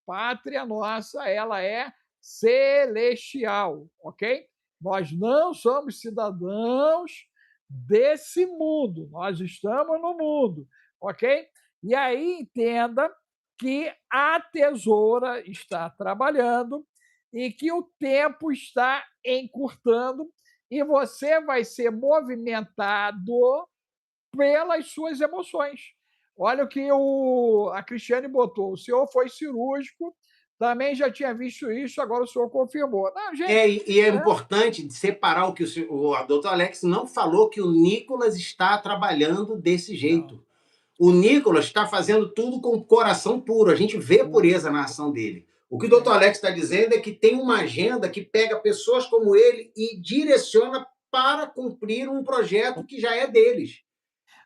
Pátria nossa, ela é celestial, ok? Nós não somos cidadãos desse mundo, nós estamos no mundo, ok? E aí entenda que a tesoura está trabalhando e que o tempo está encurtando e você vai ser movimentado pelas suas emoções. Olha o que a Cristiane botou. O senhor foi cirúrgico, também já tinha visto isso, agora o senhor confirmou. Não, gente. E é importante separar o que o doutor Alex não falou, que o Nicolas está trabalhando desse jeito. Não. O Nicolas está fazendo tudo com o coração puro. A gente vê pureza na ação dele. O que o doutor Alex está dizendo é que tem uma agenda que pega pessoas como ele e direciona para cumprir um projeto que já é deles.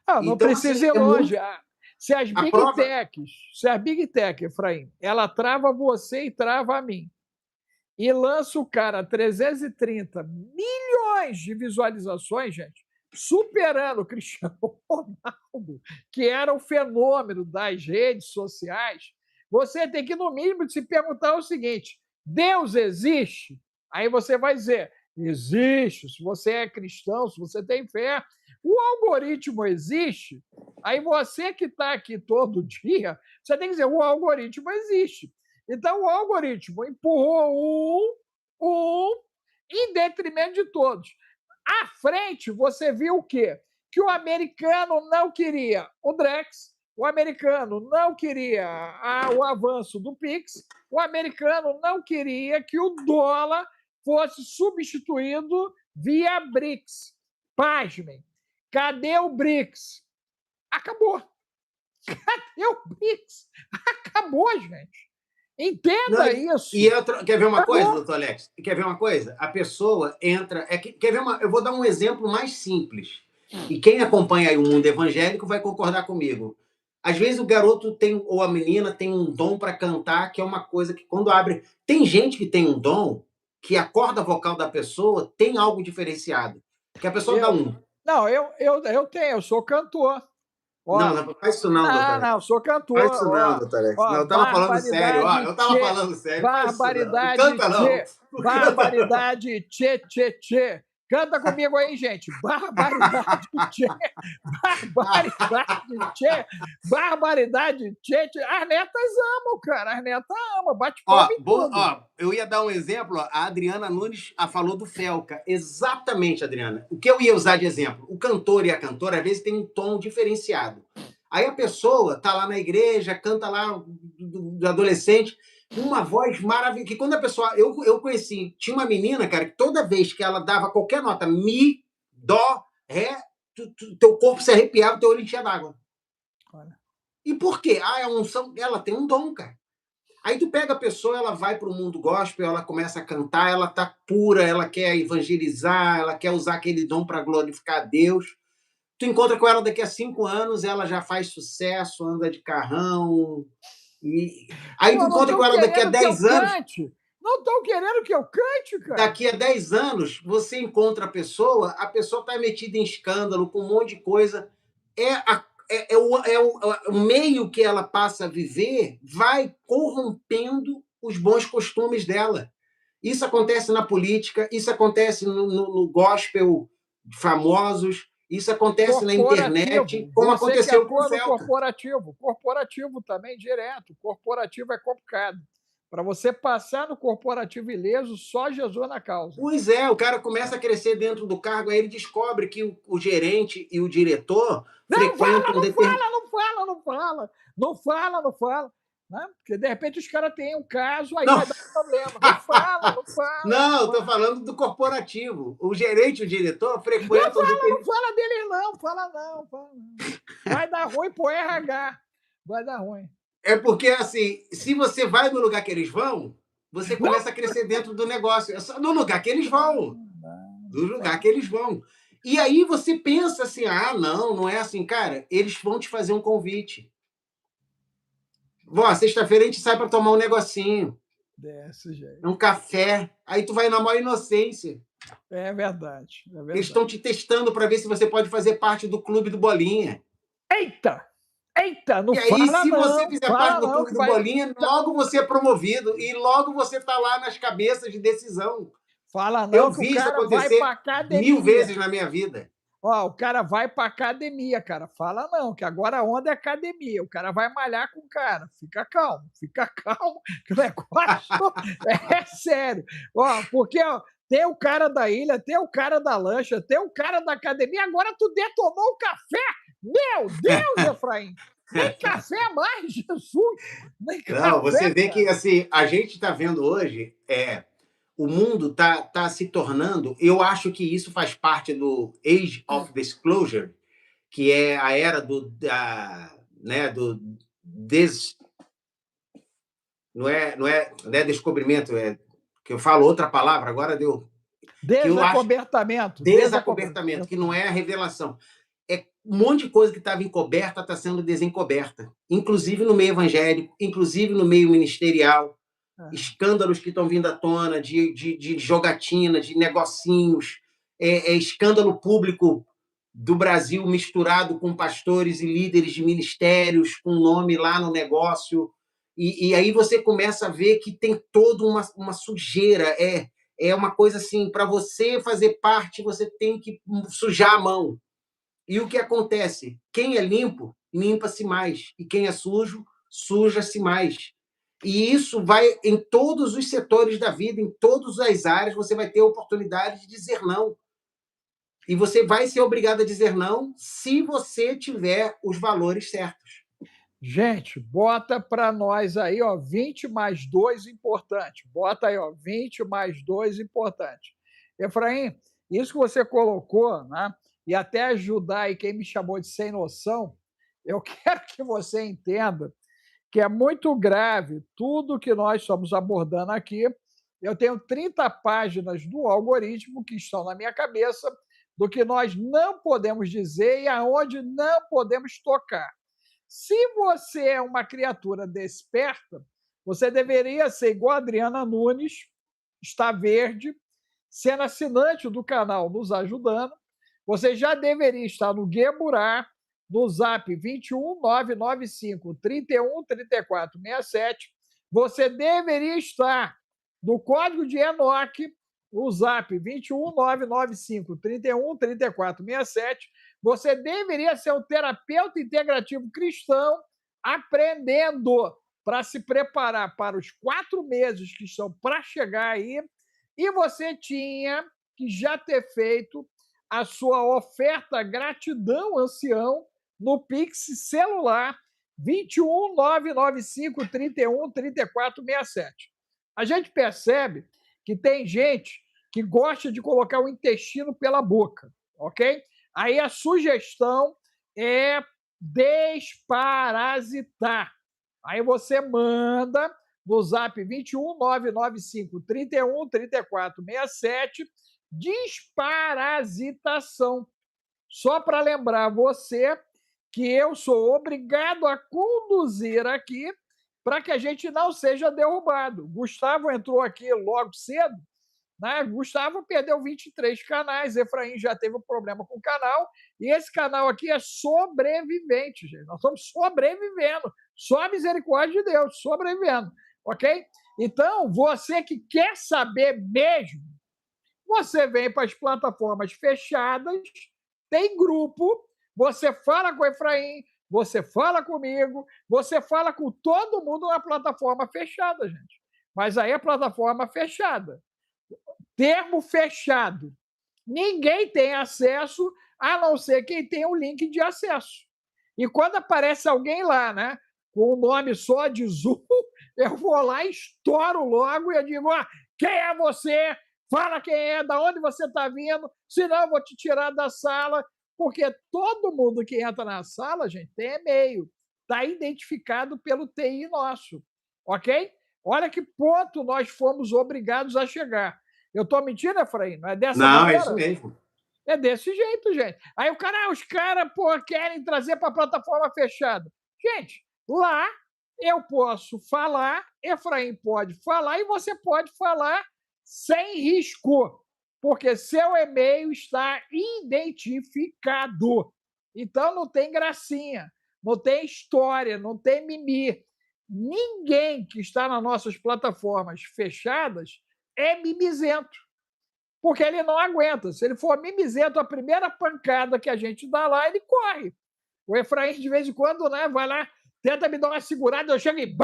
Não então, precisa ir longe. Se as Big Tech, Efraim, ela trava você e trava a mim, e lança o cara 330 milhões de visualizações, gente, superando o Cristiano Ronaldo, que era o fenômeno das redes sociais, você tem que, no mínimo, se perguntar o seguinte: Deus existe? Aí você vai dizer, existe, se você é cristão, se você tem fé. O algoritmo existe? Aí você que está aqui todo dia, você tem que dizer, o algoritmo existe. Então, o algoritmo empurrou em detrimento de todos. À frente, você viu o quê? Que o americano não queria o Drex, o americano não queria o avanço do Pix, o americano não queria que o dólar fosse substituído via BRICS. Pasmem. Cadê o BRICS? Acabou. Cadê o BRICS? Acabou, gente. Entenda isso. E quer ver uma coisa, doutor Alex? Quer ver uma coisa? A pessoa entra... quer ver eu vou dar um exemplo mais simples. E quem acompanha aí o mundo evangélico vai concordar comigo. Às vezes o garoto ou a menina tem um dom para cantar, que é uma coisa que quando abre... Tem gente que tem um dom que a corda vocal da pessoa tem algo diferenciado. Que a pessoa dá um. Não, eu tenho, eu sou cantor. Não faz isso não, doutor. Não, sou cantor. Faz isso não, doutor Alex. Não, eu tava falando sério. Eu tava falando sério. Barbaridade, não canta, não. Barbaridade, tchê. Canta comigo aí, gente. Barbaridade, tchê. Barbaridade, tchê. As netas amam, cara. As netas amam. Bate palma em tudo. Eu ia dar um exemplo. A Adriana Nunes falou do Felca. Exatamente, Adriana. O que eu ia usar de exemplo? O cantor e a cantora, às vezes, tem um tom diferenciado. Aí a pessoa tá lá na igreja, canta lá do adolescente, uma voz maravilhosa, que quando a pessoa... Eu conheci, tinha uma menina, cara, que toda vez que ela dava qualquer nota, mi, dó, ré, teu corpo se arrepiava, teu olho enchia d'água. E por quê? Ela tem um dom, cara. Aí tu pega a pessoa, ela vai para o mundo gospel, ela começa a cantar, ela tá pura, ela quer evangelizar, ela quer usar aquele dom para glorificar a Deus. Tu encontra com ela daqui a 5 anos, ela já faz sucesso, anda de carrão... Aí tu encontra com ela daqui a 10 anos. Não estão querendo que eu cante, cara. Daqui a 10 anos, você encontra a pessoa está metida em escândalo, com um monte de coisa. O meio que ela passa a viver vai corrompendo os bons costumes dela. Isso acontece na política, isso acontece no gospel famosos, isso acontece na internet, como aconteceu com o Felca. Corporativo também, direto. Corporativo é complicado. Para você passar no corporativo ileso, só Jesus na causa. Pois é, o cara começa a crescer dentro do cargo, aí ele descobre que o gerente e o diretor frequentam... Não fala. Né? Porque, de repente, os caras têm um caso, aí vai dar problema. Não fala. Não, estou falando do corporativo. O gerente e o diretor frequentam... Não fala dele, não. Fala não. Vai dar ruim pro RH. Vai dar ruim. É porque, assim, se você vai no lugar que eles vão, você começa a crescer dentro do negócio. É só no lugar que eles vão. No lugar que eles vão. E aí você pensa assim, não é assim. Cara, eles vão te fazer um convite. Sexta-feira a gente sai para tomar um negocinho. Desse jeito. Um café. Aí tu vai na maior inocência. É verdade, é Eles estão verdade. te testando para ver se você pode fazer parte do clube do Bolinha. Eita! Eita, não E aí, se você fizer parte fala do não, clube que do vai. Bolinha, logo você é promovido e logo você está lá nas cabeças de decisão. Fala Eu não, que o vi isso cara vai acontecer pra 1000 academia. vezes na minha vida. Ó, o cara vai pra academia, cara. Fala não, que agora a onda é academia. O cara vai malhar com o cara. Fica calmo, que o negócio é sério. Ó, porque ó, tem o cara da ilha, tem o cara da lancha, tem o cara da academia. Agora tu detonou o café. Meu Deus, Efraim. Nem café mais, Jesus. Nem Não, você café, vê que cara. assim, a gente está vendo hoje, o mundo tá se tornando. Eu acho que isso faz parte do Age of Disclosure, que é a era do des, não é descobrimento, que eu falo outra palavra, agora deu. Que eu acho Desacobertamento, desacobertamento, que não desacobertamento. é a revelação. É um monte de coisa que estava encoberta está sendo desencoberta, inclusive no meio evangélico, inclusive no meio ministerial, escândalos que estão vindo à tona de jogatina, de negocinhos, escândalo público do Brasil misturado com pastores e líderes de ministérios com nome lá no negócio. E aí você começa a ver que tem toda uma sujeira. É uma coisa assim, para você fazer parte, você tem que sujar a mão. E o que acontece? Quem é limpo, limpa-se mais. E quem é sujo, suja-se mais. E isso vai em todos os setores da vida, em todas as áreas, você vai ter a oportunidade de dizer não. E você vai ser obrigado a dizer não se você tiver os valores certos. Gente, bota para nós aí, ó, 20 mais 2 importante. Bota aí, ó, 20 mais 2 importante. Efraim, isso que você colocou, né? E até ajudar aí quem me chamou de sem noção, eu quero que você entenda que é muito grave tudo que nós estamos abordando aqui. Eu tenho 30 páginas do algoritmo que estão na minha cabeça do que nós não podemos dizer e aonde não podemos tocar. Se você é uma criatura desperta, você deveria ser igual a Adriana Nunes, está verde, sendo assinante do canal nos ajudando. Você já deveria estar no Gueburá, no Zap 21995 31 34 67. Você deveria estar no código de Enoque, o Zap 21995 31 34 67. Você deveria ser um terapeuta integrativo cristão, aprendendo para se preparar para os 4 meses que estão para chegar aí. E você tinha que já ter feito a sua oferta gratidão ancião no Pix celular 21995 31 34 67. A gente percebe que tem gente que gosta de colocar o intestino pela boca, ok? Aí a sugestão é desparasitar. Aí você manda no zap 21995 31 34 67 desparasitação. Só para lembrar você que eu sou obrigado a conduzir aqui para que a gente não seja derrubado. Gustavo entrou aqui logo cedo, né? Gustavo perdeu 23 canais, Efraim já teve um problema com o canal, e esse canal aqui é sobrevivente, gente. Nós estamos sobrevivendo, só a misericórdia de Deus, sobrevivendo, ok? Então, você que quer saber mesmo, você vem para as plataformas fechadas, tem grupo, você fala com o Efraim, você fala comigo, você fala com todo mundo na plataforma fechada, gente. Mas aí é plataforma fechada. Termo fechado. Ninguém tem acesso, a não ser quem tem o link de acesso. E quando aparece alguém lá, né, com o nome só de Zoom, eu vou lá, estouro logo e eu digo: quem é você? Fala quem é, da onde você está vindo, senão eu vou te tirar da sala, porque todo mundo que entra na sala, gente, tem e-mail, está identificado pelo TI nosso, ok? Olha que ponto nós fomos obrigados a chegar. Eu estou mentindo, Efraim? Não é dessa Não, é isso maneira? mesmo. É desse jeito, gente. Aí os caras, querem trazer para a plataforma fechada. Gente, lá eu posso falar, Efraim pode falar e você pode falar sem risco. porque seu e-mail está identificado. Então não tem gracinha, não tem história, não tem mimi. Ninguém que está nas nossas plataformas fechadas é mimizento, porque ele não aguenta. Se ele for mimizento, a primeira pancada que a gente dá lá, ele corre. O Efraim, de vez em quando, né, vai lá, tenta me dar uma segurada, eu chego e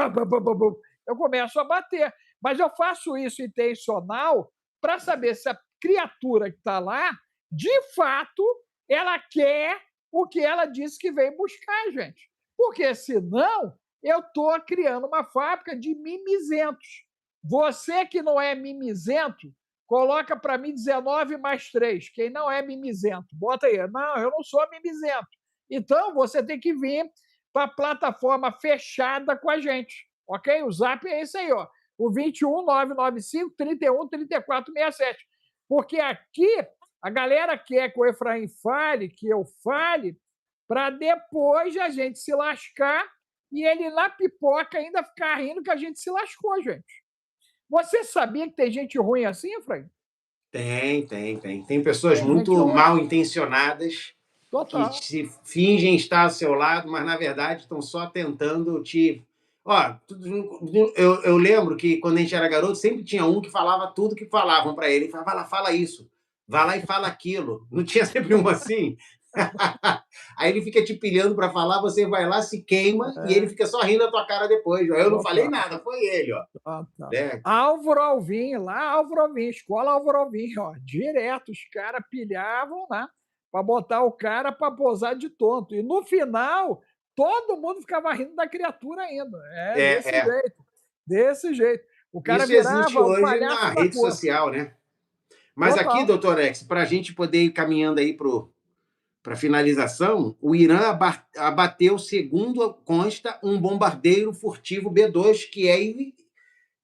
eu começo a bater. Mas eu faço isso intencional para saber se a criatura que está lá, de fato, ela quer o que ela disse que veio buscar, gente. Porque senão eu estou criando uma fábrica de mimizentos. Você que não é mimizento, coloca para mim 19 mais 3. Quem não é mimizento, bota aí. Não, eu não sou mimizento. Então, você tem que vir para a plataforma fechada com a gente, ok? O Zap é esse aí, ó, o 21 995 31 34 67. Porque aqui a galera quer que o Efraim fale, que eu fale, para depois a gente se lascar e ele na pipoca ainda ficar rindo que a gente se lascou, gente. Você sabia que tem gente ruim assim, Efraim? Tem. Tem pessoas Tem gente muito ruim. mal intencionadas que Total. se fingem estar ao seu lado, mas na verdade estão só tentando te. Ó, eu lembro que quando a gente era garoto, sempre tinha um que falava tudo que falavam para ele. Ele falava, vai lá, fala isso, vai lá e fala aquilo. Não tinha sempre um assim? Aí ele fica te pilhando para falar, você vai lá, se queima e ele fica só rindo da tua cara depois. Ó. Eu não falei Total. nada, foi ele, ó. Total. Né? Álvaro Alvim, lá Álvaro Alvim, escola Álvaro Alvim, ó, direto, os caras pilhavam, né? Para botar o cara para posar de tonto. E no final, todo mundo ficava rindo da criatura ainda. É, desse É. jeito. Desse jeito. O cara Isso existe virava o hoje na palhaço da rede cor. social, né? Mas aqui, Total. doutor X, para a gente poder ir caminhando aí para a finalização, o Irã abateu, segundo consta, um bombardeiro furtivo B-2 que é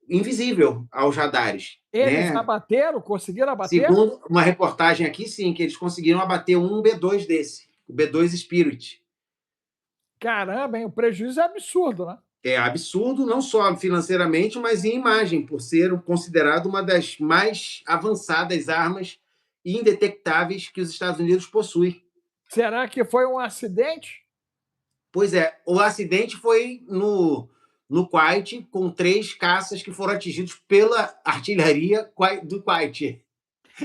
invisível aos radares. Eles Né? abateram? Conseguiram abater? Segundo uma reportagem aqui, sim, que eles conseguiram abater um B-2 desse, o B-2 Spirit. Caramba, hein? O prejuízo é absurdo, né? É absurdo, não só financeiramente, mas em imagem, por ser considerado uma das mais avançadas armas indetectáveis que os Estados Unidos possuem. Será que foi um acidente? Pois é, o acidente foi no Kuwait, com 3 caças que foram atingidos pela artilharia do Kuwait.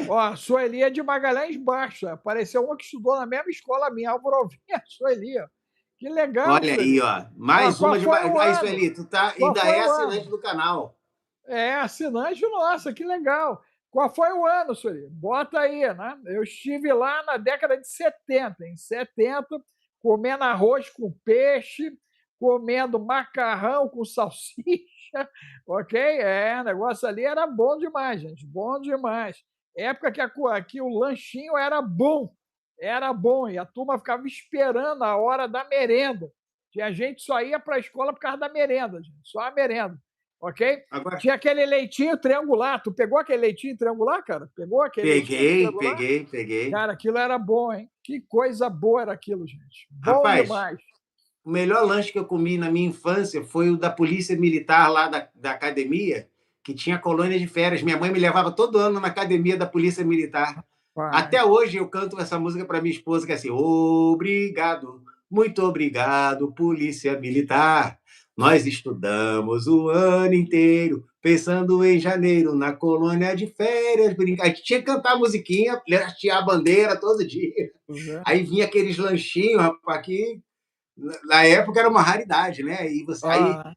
Ó, a Sueli é de Magalhães Baixo. Apareceu uma que estudou na mesma escola minha, Álvaro Alvim, a Sueli. Que legal, Olha aí, Sueli. ó. Mais Qual uma de. foi o Aí, ano? Sueli, tu tá, Qual ainda foi é o ano? assinante do canal. É, assinante, nossa, que legal. Qual foi o ano, Sueli? Bota aí, né? Eu estive lá na década de 70, em 70, comendo arroz com peixe, comendo macarrão com salsicha, ok? É, o negócio ali era bom demais, gente, bom demais. Época que aqui o lanchinho era bom, e a turma ficava esperando a hora da merenda. E a gente só ia para a escola por causa da merenda, gente, só a merenda, ok? Agora, Tinha aquele leitinho triangular. Tu pegou aquele leitinho triangular, cara? Pegou aquele leitinho triangular? peguei. Cara, aquilo era bom, hein? Que coisa boa era aquilo, gente. Bom Rapaz, demais. o melhor lanche que eu comi na minha infância foi o da Polícia Militar lá da academia, que tinha colônia de férias. Minha mãe me levava todo ano na academia da Polícia Militar. Pai. Até hoje eu canto essa música para minha esposa, que é assim: obrigado, muito obrigado, Polícia Militar. Nós estudamos o ano inteiro, pensando em janeiro, na colônia de férias, brincar. A gente tinha que cantar a musiquinha, hastear a bandeira todo dia. Aí vinha aqueles lanchinhos, rapaz, que na época era uma raridade, né? E você, aí,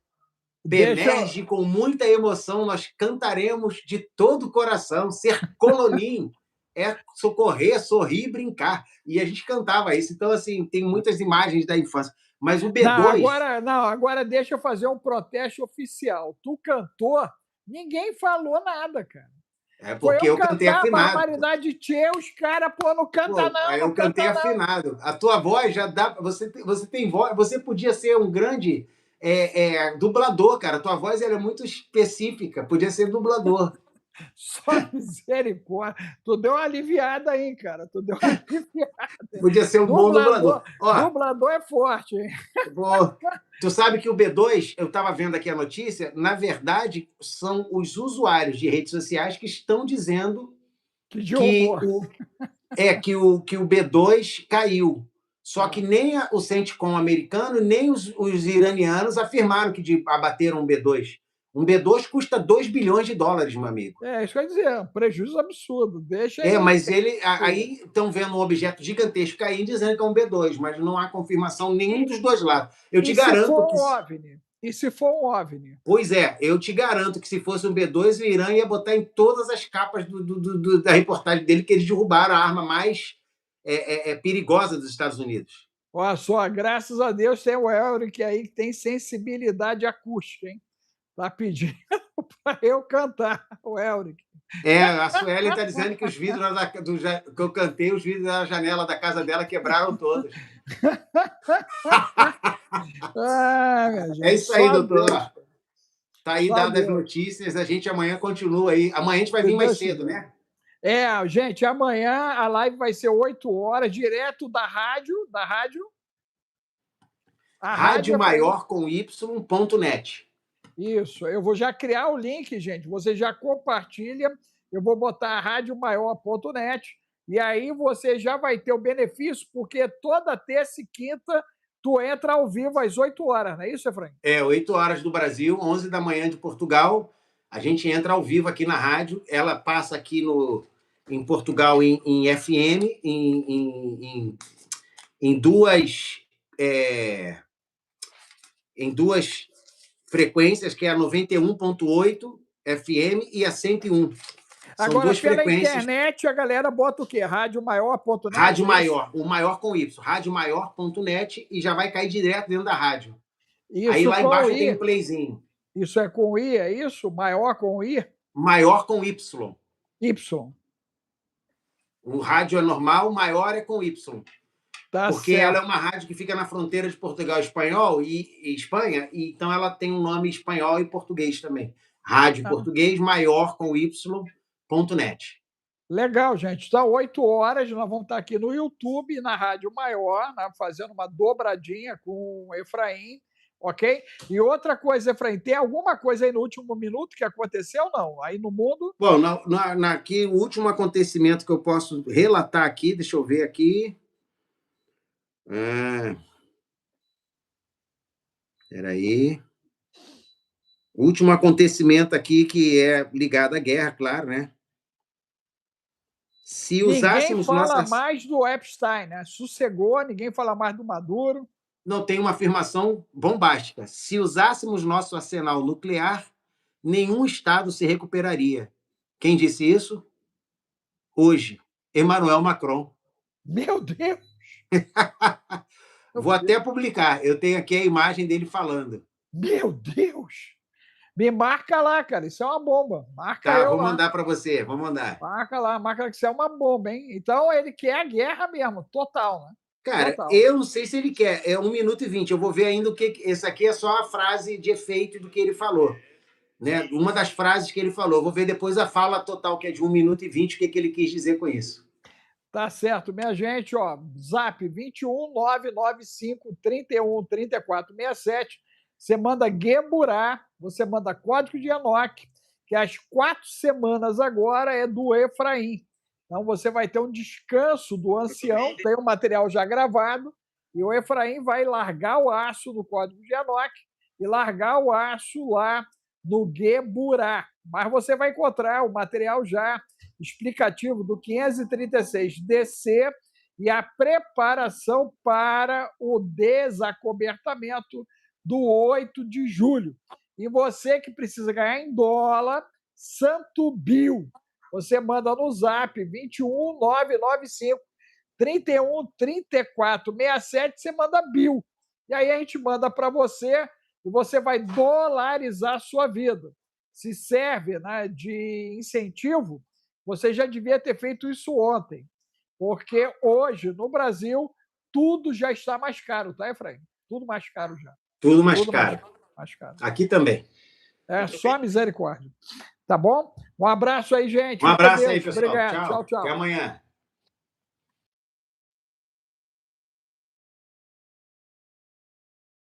Bemerge, com muita emoção, nós cantaremos de todo o coração. Ser coloninho é socorrer, sorrir e brincar. E a gente cantava isso. Então, assim, tem muitas imagens da infância. Mas o B2... Agora deixa eu fazer um protesto oficial. Tu cantou, ninguém falou nada, cara. É porque eu cantei afinado. A barbaridade tchê, os caras, não canta não. Aí eu cantei afinado. A tua voz já dá... Você tem voz... Você podia ser um grande dublador, cara. A tua voz é muito específica. Podia ser dublador. Só misericórdia. Tu deu uma aliviada aí, cara. Tu deu uma aliviada. Podia ser um bom dublador. Dublador é forte, hein? Tu sabe que o B2, eu estava vendo aqui a notícia, na verdade, são os usuários de redes sociais que estão dizendo Que que derrubou. que o B2 caiu. Só que nem o CENTCOM americano, nem os iranianos afirmaram que abateram um B2. Um B2 custa 2 bilhões de dólares, meu amigo. Isso que eu ia dizer, um prejuízo absurdo. Deixa ele. Mas aí estão vendo um objeto gigantesco caindo dizendo que é um B2, mas não há confirmação nenhum dos dois lados. Eu te garanto que. E se for um OVNI? Pois é, eu te garanto que se fosse um B2, o Irã ia botar em todas as capas da reportagem dele que eles derrubaram a arma mais perigosa dos Estados Unidos. Olha só, graças a Deus tem o Elric aí que tem sensibilidade acústica, hein? Tá pedindo para eu cantar, o Elric. A Sueli está dizendo que os vidros que eu cantei, os vidros da janela da casa dela quebraram todos. Minha gente, isso aí, doutor. Está aí dadas as notícias. A gente amanhã continua aí. Amanhã a gente vai vir mais cedo, né? Gente, amanhã a live vai ser 8 horas, direto da rádio. Rádio Maior com Y.net. Isso, eu vou já criar o link, gente. Você já compartilha. Eu vou botar radiomaior.net e aí você já vai ter o benefício, porque toda terça e quinta tu entra ao vivo às 8 horas, não é isso, Efraim? 8 horas do Brasil, 11 da manhã de Portugal. A gente entra ao vivo aqui na rádio. Ela passa aqui em Portugal em FM, em duas frequências, que é a 91.8 FM e a 101. São agora, duas pela frequências. Internet, a galera bota o quê? Radiomaior.net? Rádio Maior, o maior com Y. Radiomaior.net e já vai cair direto dentro da rádio. Isso. Aí lá embaixo tem um playzinho. Isso é com I, é isso? Maior com I? Maior com Y. Y. O rádio é normal, o maior é com Y. Porque certo. Ela é uma rádio que fica na fronteira de Portugal e Espanha, e então ela tem um nome espanhol e português também. Rádio Português Maior com Y.net. Legal, gente. Então, 8 horas, nós vamos estar aqui no YouTube, na Rádio Maior, né, fazendo uma dobradinha com o Efraim, ok? E outra coisa, Efraim, tem alguma coisa aí no último minuto que aconteceu, não? Aí no mundo? Bom, aqui, o último acontecimento que eu posso relatar aqui, deixa eu ver aqui. Espera aí. O último acontecimento aqui que é ligado à guerra, claro, né? Se usássemos ninguém fala mais do Epstein, né? Sossegou, ninguém fala mais do Maduro. Não, tem uma afirmação bombástica. Se usássemos nosso arsenal nuclear, nenhum Estado se recuperaria. Quem disse isso? Hoje, Emmanuel Macron. Meu Deus! Vou até publicar. Eu tenho aqui a imagem dele falando. Meu Deus! Me marca lá, cara. Isso é uma bomba. Marca eu vou mandar para você. Vou mandar. Marca lá, marca que isso é uma bomba, hein? Então ele quer a guerra mesmo, total, né? Cara, total. Eu não sei se ele quer. É 1 minuto e 20. Eu vou ver ainda o que. Esse aqui é só a frase de efeito do que ele falou. Né? Uma das frases que ele falou. Vou ver depois a fala total, que é de 1 minuto e 20, o que ele quis dizer com isso. Tá certo, minha gente, Zap 21 995 31 34 67. Você manda Geburá, você manda código de Enoque, que as 4 semanas agora é do Efraim. Então você vai ter um descanso do ancião, tem o material já gravado, e o Efraim vai largar o aço no código de Enoque e largar o aço lá no Geburá. Mas você vai encontrar o material já explicativo do 536 DC e a preparação para o desacobertamento do 8 de julho. E você que precisa ganhar em dólar, Santo Bill, você manda no Zap 21 995 31 34 67, você manda Bill. E aí a gente manda para você e você vai dolarizar a sua vida. Se serve, né, de incentivo, você já devia ter feito isso ontem, porque hoje, no Brasil, tudo já está mais caro, tá, Efraim? Tudo mais caro já. Tudo mais caro. Mais caro. Aqui também. É só misericórdia. Tá bom? Um abraço aí, gente. Um abraço aí, pessoal. Obrigado. Tchau, tchau. Até amanhã.